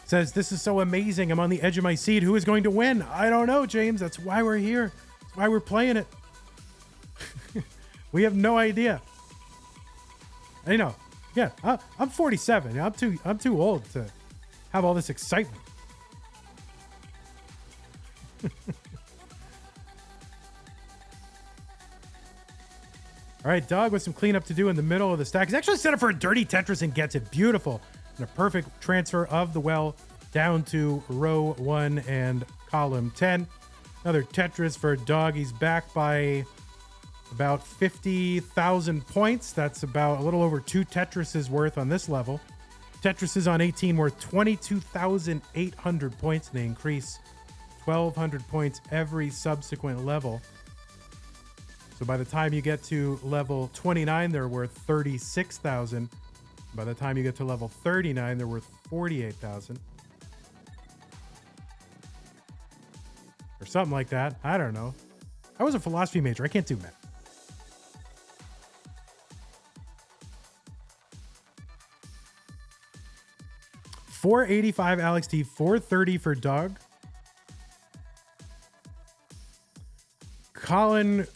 Says, this is so amazing. I'm on the edge of my seat. Who is going to win? I don't know, James. That's why we're here. That's why we're playing it. We have no idea. I know. Yeah, I'm 47. I'm too old to have all this excitement. All right, Doug with some cleanup to do in the middle of the stack. He's actually set up for a dirty Tetris and gets it. Beautiful. And a perfect transfer of the well down to row 1 and column 10. Another Tetris for Doug. He's back by about 50,000 points. That's about a little over 2 Tetrises worth on this level. Tetrises on 18 worth 22,800 points, and they increase 1,200 points every subsequent level. So by the time you get to level 29, they're worth 36,000. By the time you get to level 39, they're worth 48,000. Or something like that. I don't know. I was a philosophy major. I can't do math. $485 Alex T, $430 for Doug. Colin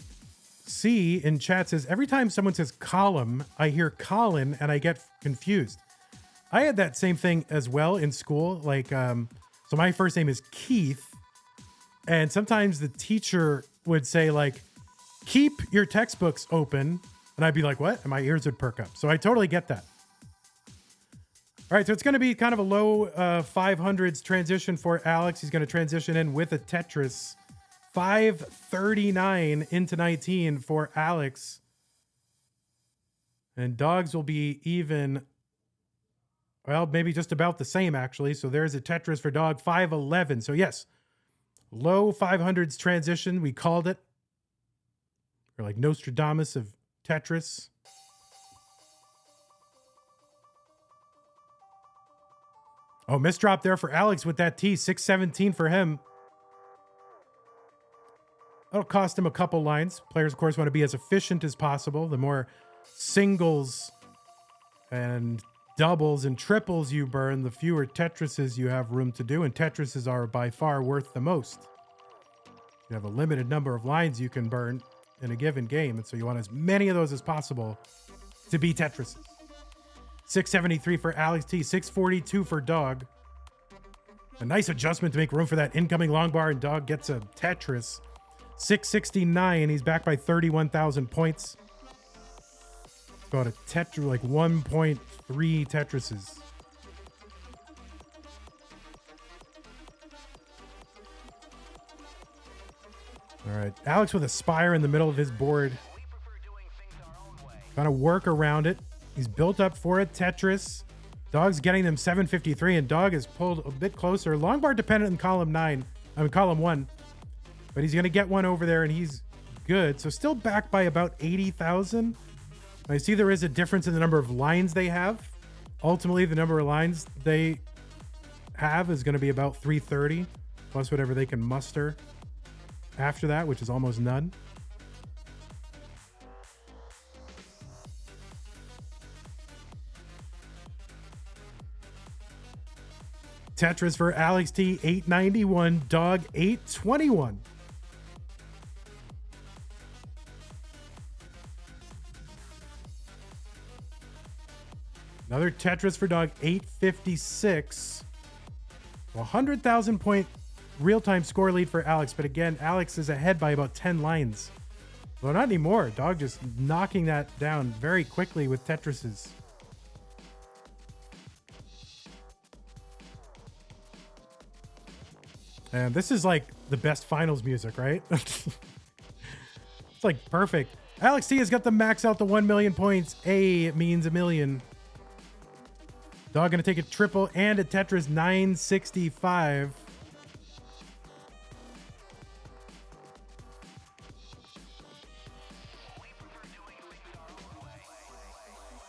C in chat says, every time someone says column, I hear Colin and I get confused. I had that same thing as well in school. Like, so my first name is Keith. And sometimes the teacher would say like, keep your textbooks open. And I'd be like, what? And my ears would perk up. So I totally get that. All right, so it's going to be kind of a low 500s transition for Alex. He's going to transition in with a Tetris. 539 into 19 for Alex. And Dogs will be even, well, maybe just about the same, actually. So there's a Tetris for Dog, 511. So yes, low 500s transition. We called it. Or like Nostradamus of Tetris. Oh, misdrop there for Alex with that T. 617 for him. That'll cost him a couple lines. Players, of course, want to be as efficient as possible. The more singles and doubles and triples you burn, the fewer Tetrises you have room to do. And Tetrises are by far worth the most. You have a limited number of lines you can burn in a given game. And so you want as many of those as possible to be Tetrises. 673 for Alex T, 642 for Dog. A nice adjustment to make room for that incoming long bar, and Dog gets a Tetris. 669. He's back by 31,000 points. Got a Tetris, like 1.3 Tetrises. All right, Alex with a Spire in the middle of his board. Trying to work around it. He's built up for a Tetris. Dog's getting them 753, and Dog is pulled a bit closer. Long bar dependent in column 1. But he's going to get one over there, and he's good. So still back by about 80,000. I see there is a difference in the number of lines they have. Ultimately, the number of lines they have is going to be about 330, plus whatever they can muster after that, which is almost none. Tetris for Alex T, 891. Dog, 821. Another Tetris for Dog, 856. 100,000 point real-time score lead for Alex. But again, Alex is ahead by about 10 lines. Well, not anymore. Dog just knocking that down very quickly with Tetrises. And this is like the best finals music, right? It's like perfect. Alex T has got the max out to 1 million points. A means a million. Dog gonna take a triple and a Tetris, 965.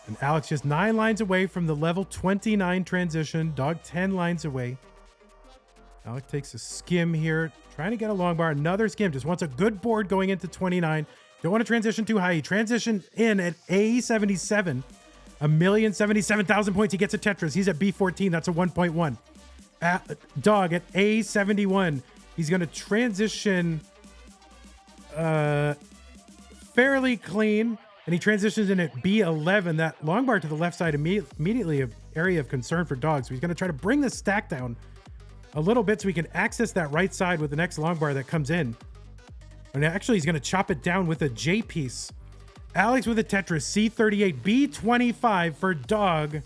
And Alex just 9 lines away from the level 29 transition. Dog 10 lines away. Alex takes a skim here, trying to get a long bar. Another skim, just wants a good board going into 29. Don't want to transition too high. He transitioned in at A77. 1,077,000 points. He gets a Tetris. He's at B14. That's a 1.1. Dog at A71. He's going to transition fairly clean. And he transitions in at B11. That long bar to the left side immediately an area of concern for Dog. So he's going to try to bring the stack down a little bit so we can access that right side with the next long bar that comes in. And actually, he's going to chop it down with a J piece. Alex with a Tetris, C38, B25 for Dog.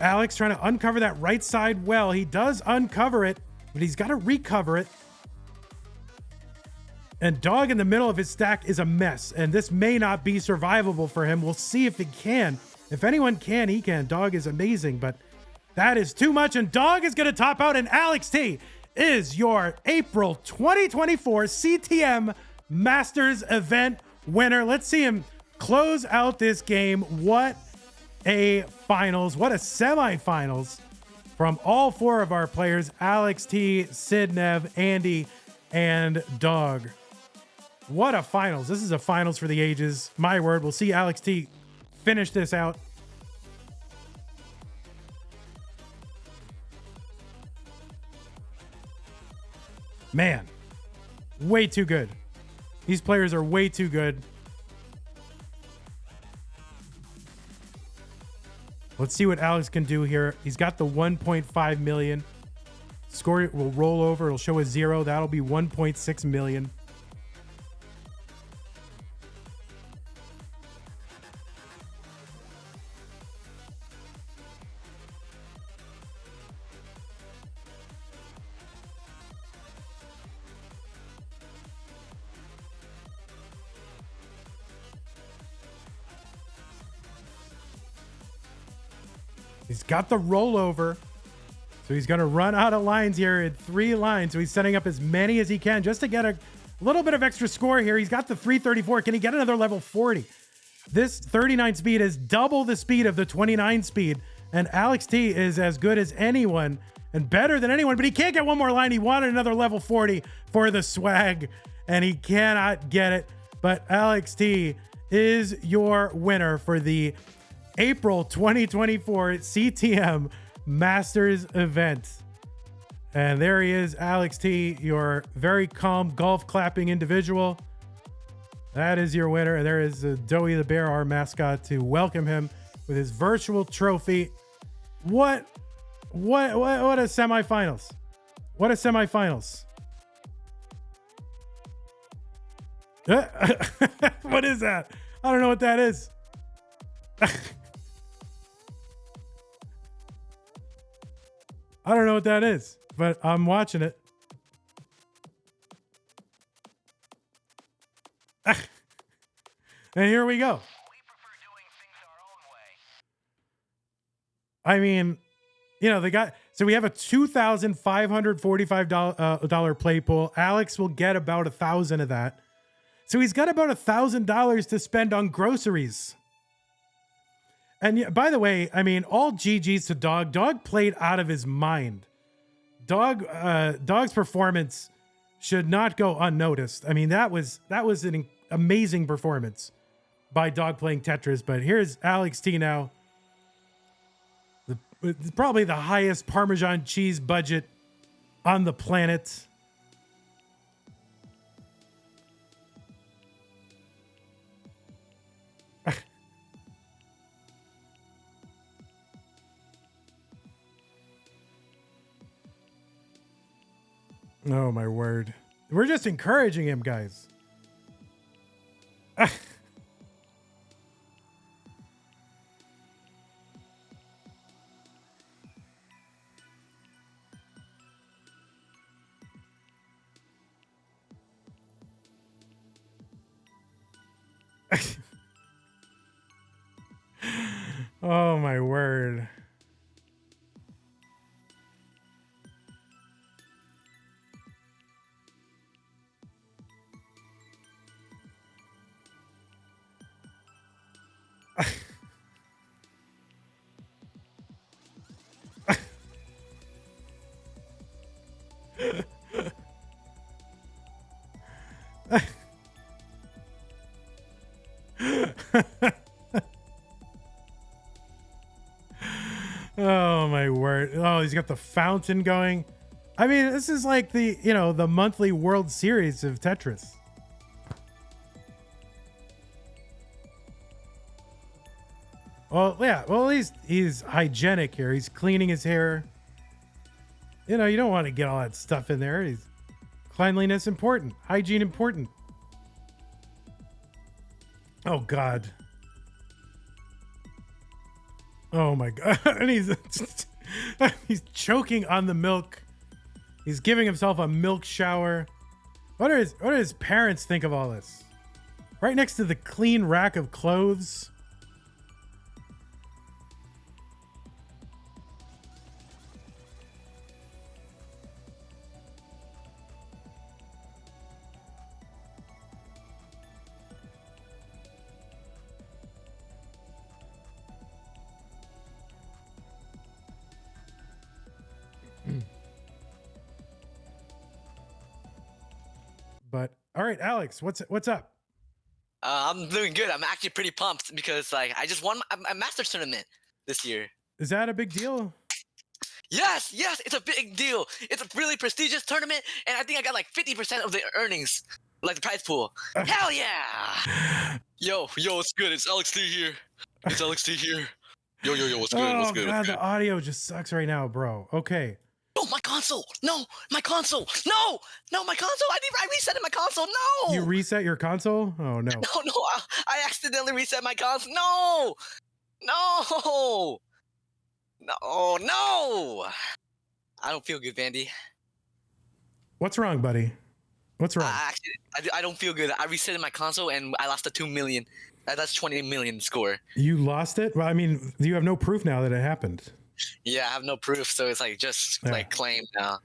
Alex trying to uncover that right side well. He does uncover it, but he's got to recover it. And Dog in the middle of his stack is a mess, and this may not be survivable for him. We'll see if he can. If anyone can, he can. Dog is amazing, but that is too much, and Dog is going to top out, and Alex T is your April 2024 CTM Masters event winner. Let's see him close out this game. What a finals, what a semifinals from all 4 of our players, Alex T, Sidnev, Andy, and Dog. What a finals. This is a finals for the ages. My word, we'll see Alex T finish this out. Man, way too good. These players are way too good. Let's see what Alex can do here. He's got the 1.5 million. Score will roll over. It'll show a 0. That'll be 1.6 million. He's got the rollover. So he's going to run out of lines here in 3 lines. So he's setting up as many as he can just to get a little bit of extra score here. He's got the 334. Can he get another level 40? This 39 speed is double the speed of the 29 speed. And Alex T is as good as anyone and better than anyone, but he can't get one more line. He wanted another level 40 for the swag, and he cannot get it. But Alex T is your winner for the April 2024 CTM Masters event. And there he is, Alex T, your very calm golf clapping individual. That is your winner. And there is Doey the Bear, our mascot, to welcome him with his virtual trophy. What What a semifinals. What a semifinals. What is that? I don't know what that is. I don't know what that is, but I'm watching it. And here we go. I mean, you know, they got, so we have a $2,545 play pool. Alex will get about 1,000 of that. So he's got about $1,000 to spend on groceries. And by the way, I mean, all GGs to Dog. Dog played out of his mind. Dog's performance should not go unnoticed. I mean, that was an amazing performance by Dog playing Tetris. But here's Alex T now. Probably the highest Parmesan cheese budget on the planet. Oh my word. We're just encouraging him, guys. Oh my word. Oh my word. Oh, he's got the fountain going. I mean, this is like the, you know, the monthly World Series of Tetris. Well, yeah. Well, at least he's hygienic here. He's cleaning his hair. You know, you don't want to get all that stuff in there. Cleanliness important. Hygiene important. Oh, God. Oh, my God. And he's choking on the milk. He's giving himself a milk shower. What do his parents think of all this? Right next to the clean rack of clothes. But all right, Alex, what's up? I'm doing good. I'm actually pretty pumped because like I just won a Masters tournament this year. Is that a big deal? Yes, it's a big deal. It's a really prestigious tournament, and I think I got like 50% of the earnings, like the prize pool. Hell yeah! Yo, it's good. It's Alex T here. It's Alex T here. Yo, what's good? Oh, What's good? God, the audio just sucks right now, bro. Okay. Oh, my console! No, my console! No, my console! I reset my console! No! You reset your console? Oh, no. No, I accidentally reset my console. No! No! I don't feel good, Vandy. What's wrong, buddy? What's wrong? Actually, I don't feel good. I resetted my console and I lost a 2 million. That's 20 million score. You lost it? Well, I mean, you have no proof now that it happened. Yeah, I have no proof, so it's like just like claimed now.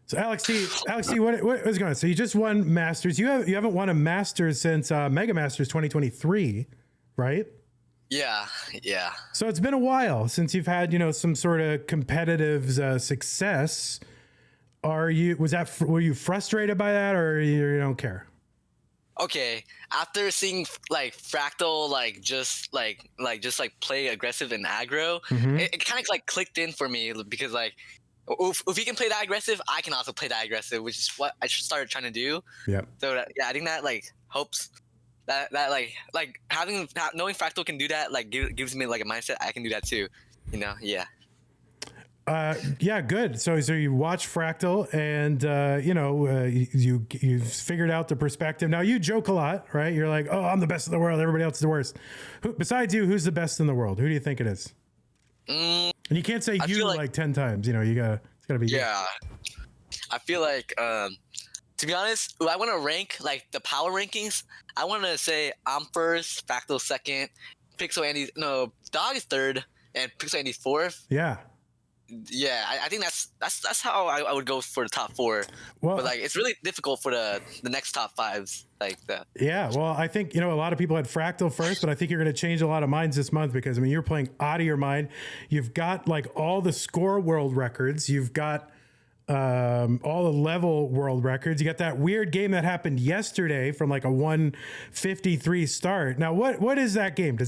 So Alex T, what's going on? So you just won Masters. You haven't won a Masters since Mega Masters 2023, right? Yeah. So it's been a while since you've had, you know, some sort of competitive success. Were you frustrated by that, or you don't care? Okay, after seeing like Fractal just play aggressive and aggro, it kind of like clicked in for me because like if he can play that aggressive, I can also play that aggressive, which is what I started trying to do. Yeah. So I think that like helps. That like knowing Fractal can do that like gives me like a mindset I can do that too. You know, yeah. Yeah, good. So you watch Fractal, and you figured out the perspective. Now you joke a lot, right? You're like, oh, I'm the best in the world. Everybody else is the worst. Besides you, who's the best in the world? Who do you think it is? And you can't say you like 10 times. You know, it's gotta be you. Yeah. I feel like, to be honest, I want to rank like the power rankings. I want to say I'm first, Fractal second, Dog is third, and Pixel Andy's fourth. Yeah. Yeah, I think that's how I would go for the top four. Well, but like it's really difficult for the next top fives like that. Yeah, well, I think a lot of people had Fractal first, but I think you're going to change a lot of minds this month because I mean you're playing out of your mind. You've got like all the score world records. You've got all the level world records. You got that weird game that happened yesterday from like a 153 start. Now, what is that game?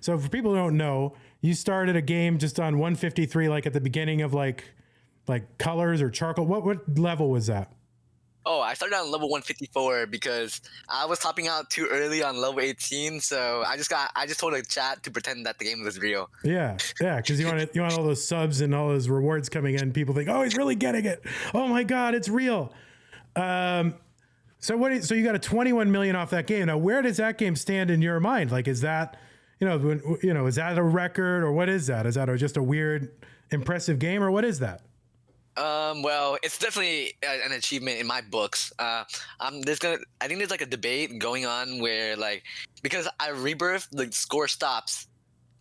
So for people who don't know, you started a game just on 153, like at the beginning of like colors or charcoal. What level was that? Oh, I started on level 154 because I was topping out too early on level 18. So I just told the chat to pretend that the game was real. Yeah, because you want all those subs and all those rewards coming in. People think, oh, he's really getting it. Oh my God, it's real. So you got a 21 million off that game. Now, where does that game stand in your mind? Like, is that is that a record or what is that? Is that just a weird, impressive game or what is that? Well, it's definitely an achievement in my books. I think there's like a debate going on where like, because I rebirth, the score stops,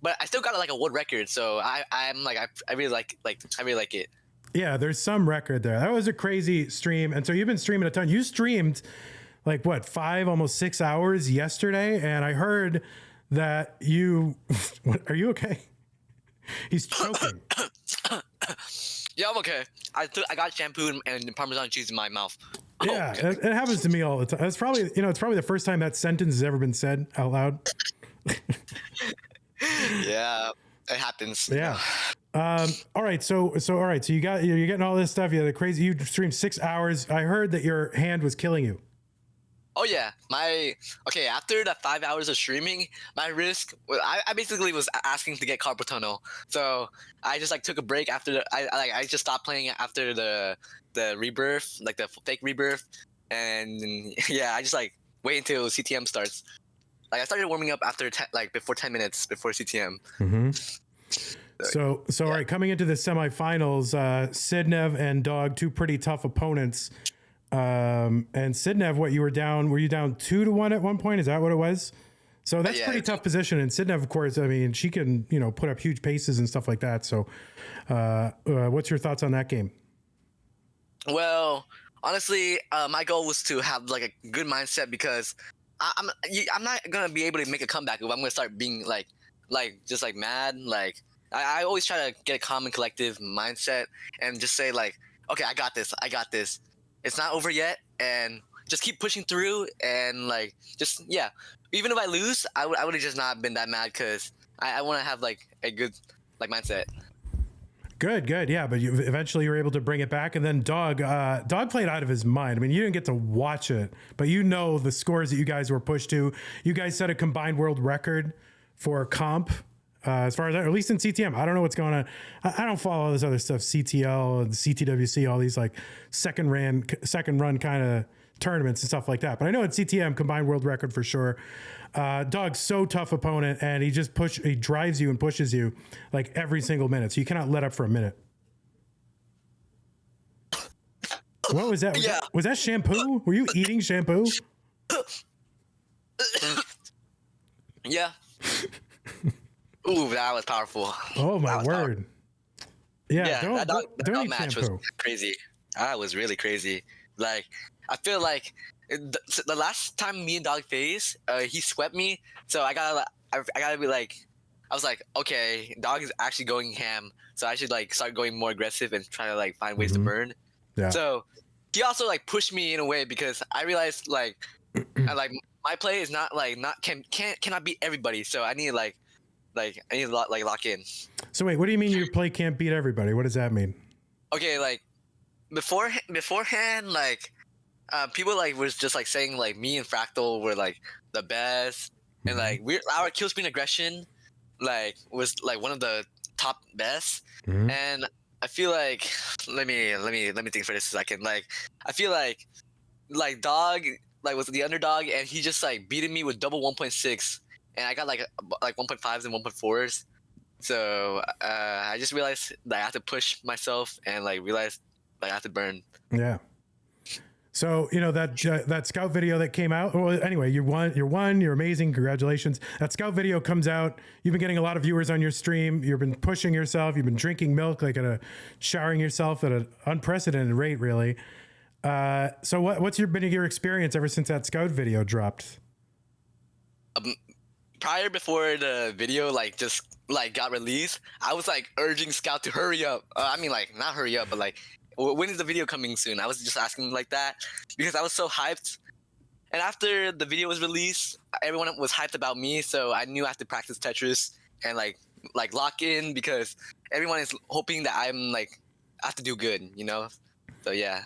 but I still got like a world record. So I really like it. Yeah, there's some record there. That was a crazy stream. And so you've been streaming a ton. You streamed like what, 5, almost 6 hours yesterday. And I heard that are you okay? He's choking. Yeah, I'm okay. I got shampoo and Parmesan cheese in my mouth. Yeah, okay. It happens to me all the time. It's probably the first time that sentence has ever been said out loud. Yeah, it happens. Yeah. All right. So you're getting all this stuff. You streamed 6 hours. I heard that your hand was killing you. Oh yeah, after the 5 hours of streaming, my wrist, I basically was asking to get carpal tunnel. So I just like took a break after I just stopped playing after the rebirth, like the fake rebirth, and yeah, I just like wait until CTM starts. Like I started warming up after before 10 minutes before CTM. Mm-hmm. So yeah. All right, coming into the semifinals, Sidnev and Dog, two pretty tough opponents. And Sidnev, were you down 2-1 at one point? Is that what it was? So that's pretty tough position. And Sidnev, of course, I mean, she can, put up huge paces and stuff like that. So, what's your thoughts on that game? Well, honestly, my goal was to have like a good mindset because I'm not gonna be able to make a comeback if I'm gonna start being just mad. Like I always try to get a calm and collective mindset and just say like, okay, I got this. It's not over yet, and just keep pushing through, and like even if I lose, I would have just not been that mad because I want to have like a good mindset. Good, yeah. But eventually you were able to bring it back, and then Dog played out of his mind. I mean, you didn't get to watch it, but the scores that you guys were pushed to. You guys set a combined world record for comp. As far as at least in CTM, I don't know what's going on. I don't follow all this other stuff, CTL and CTWC, all these like second run kind of tournaments and stuff like that. But I know at CTM, combined world record for sure. Dog's so tough opponent, and he drives you and pushes you like every single minute. So you cannot let up for a minute. What was that? Was that shampoo? Were you eating shampoo? Yeah. Ooh, that was powerful. Oh my word! Yeah, that match was crazy. That was really crazy. Like I feel like the last time me and Dog faced, he swept me. So I gotta be like, I was like, okay, Dog is actually going ham. So I should like start going more aggressive and try to like find ways to burn. Yeah. So he also like pushed me in a way because I realized like my play is cannot beat everybody. So I need I need to lock in. So wait, what do you mean your play can't beat everybody? What does that mean? Okay, like beforehand, like people like was just like saying like me and Fractal were like the best, and like our kill screen aggression like was like one of the top best, and I feel like let me think for this a second. Like I feel like Dog like was the underdog and he just like beating me with double 1.6 and I got like 1.5s and 1.4s. So I just realized that I have to push myself and like realize like I have to burn. Yeah. So, you know, that scout video that came out. Well, anyway, you won. You're amazing. Congratulations. That scout video comes out. You've been getting a lot of viewers on your stream. You've been pushing yourself. You've been drinking milk, like showering yourself at an unprecedented rate, really. So what's been your experience ever since that scout video dropped? Before the video just got released, I was like urging Scout to hurry up. I mean, like not hurry up, but like when is the video coming soon? I was just asking him like that because I was so hyped. And after the video was released, everyone was hyped about me, so I knew I had to practice Tetris and like lock in because everyone is hoping that I have to do good, you know? So yeah.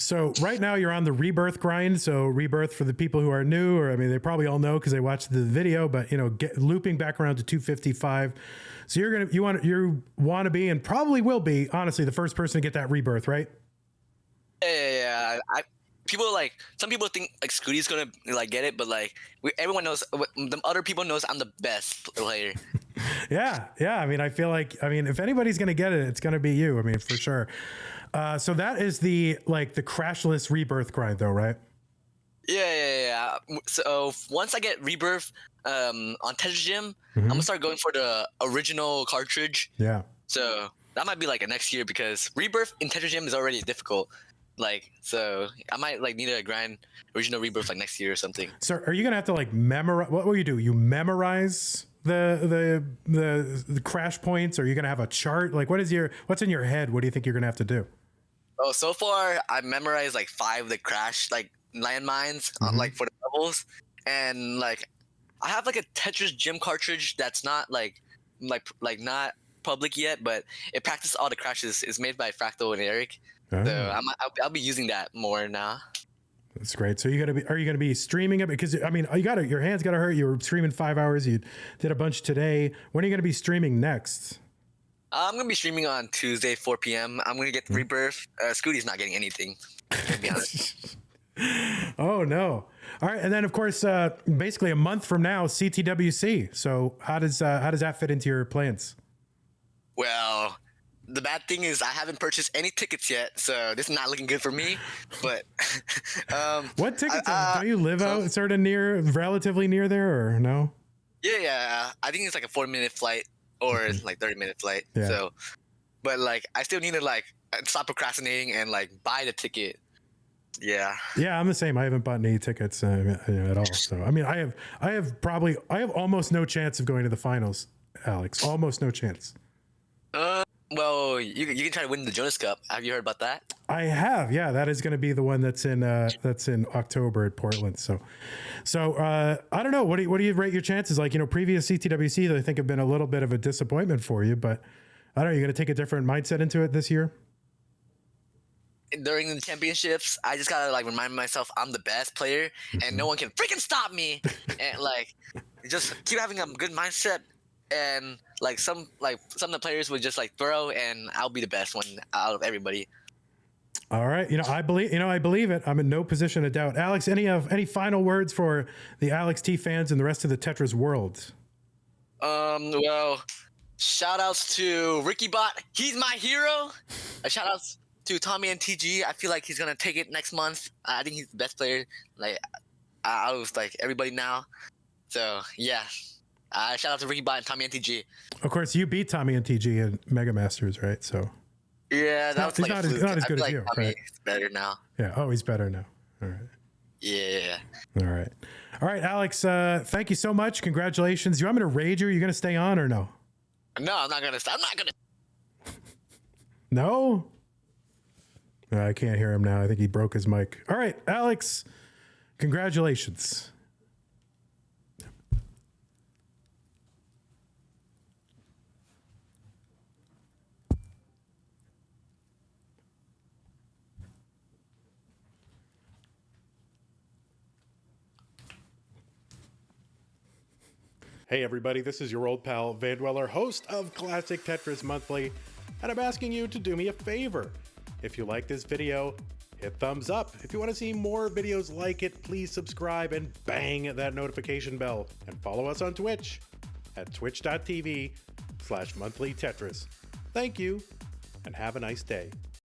So right now you're on the rebirth grind. So rebirth for the people who are new, or I mean, they probably all know because they watched the video, but you know, looping back around to 255. So you want to be, and probably will be, honestly, the first person to get that rebirth, right? Yeah. Some people think like Scooty's gonna like get it, but like everyone knows, the other people knows I'm the best player. Yeah. I mean, I feel like, if anybody's gonna get it, it's gonna be you. I mean, for sure. So that is the crashless rebirth grind, though, right? Yeah. So once I get rebirth on Tetris Gym, I'm gonna start going for the original cartridge. Yeah. So that might be like a next year because rebirth in Tetris Gym is already difficult. So I might need a grind original rebirth like next year or something. So are you gonna have to memorize? What will you do? You memorize the crash points? Or are you gonna have a chart? What's in your head? What do you think you're gonna have to do? Oh, so far I memorized 5 of the crash landmines for the levels, and I have a Tetris Gym cartridge that's not not public yet, but it practices all the crashes. It's made by Fractal and Eric, so I'll be using that more now. That's great. So are you gonna be streaming it? Because your hands gotta hurt. You were streaming 5 hours. You did a bunch today. When are you gonna be streaming next? I'm gonna be streaming on Tuesday, 4 p.m. I'm gonna get rebirth. Scooty's not getting anything, to be honest. Oh no! All right, and then of course, basically a month from now, CTWC. So how does that fit into your plans? Well, the bad thing is I haven't purchased any tickets yet, so this is not looking good for me. But what tickets? Don't you live out sort of relatively near there, or no? Yeah. I think it's a 4-minute flight or 30-minute flight. Yeah. So, but I still need to stop procrastinating and buy the ticket. Yeah. Yeah, I'm the same. I haven't bought any tickets at all. So I have almost no chance of going to the finals, Alex. Almost no chance. Well, you can try to win the Jonas Cup. Have you heard about that? I have. Yeah, that is going to be the one that's in October at Portland. So I don't know. What do you rate your chances? Previous CTWC, I think have been a little bit of a disappointment for you, but I don't know. You're going to take a different mindset into it this year? During the championships, I just gotta remind myself I'm the best player and no one can freaking stop me. And just keep having a good mindset. And some of the players would just throw, and I'll be the best one out of everybody. All right, I believe it. I'm in no position to doubt. Alex, any final words for the Alex T fans and the rest of the Tetris world? Well, shout outs to Ricky Bot. He's my hero. Shout outs to Tommy and TG. I feel like he's gonna take it next month. I think he's the best player. Out of everybody now. So yeah. Shout out to Ricky Bot and Tommy and TG. Of course, you beat Tommy and TG in Mega Masters, right? So yeah, that was he's not as good as you, Tommy right? He's better now. Yeah. Oh, he's better now. All right. Yeah. All right, Alex. Thank you so much. Congratulations. You want me to raid you? Are you gonna stay on or no? No, I'm not gonna. I'm not gonna. No. I can't hear him now. I think he broke his mic. All right, Alex. Congratulations. Hey everybody, this is your old pal vandweller, host of Classic Tetris Monthly. And I'm asking you to do me a favor. If you like this video, hit thumbs up. If you want to see more videos like it, please subscribe and bang that notification bell. And follow us on Twitch at twitch.tv/monthlytetris. Thank you, and have a nice day.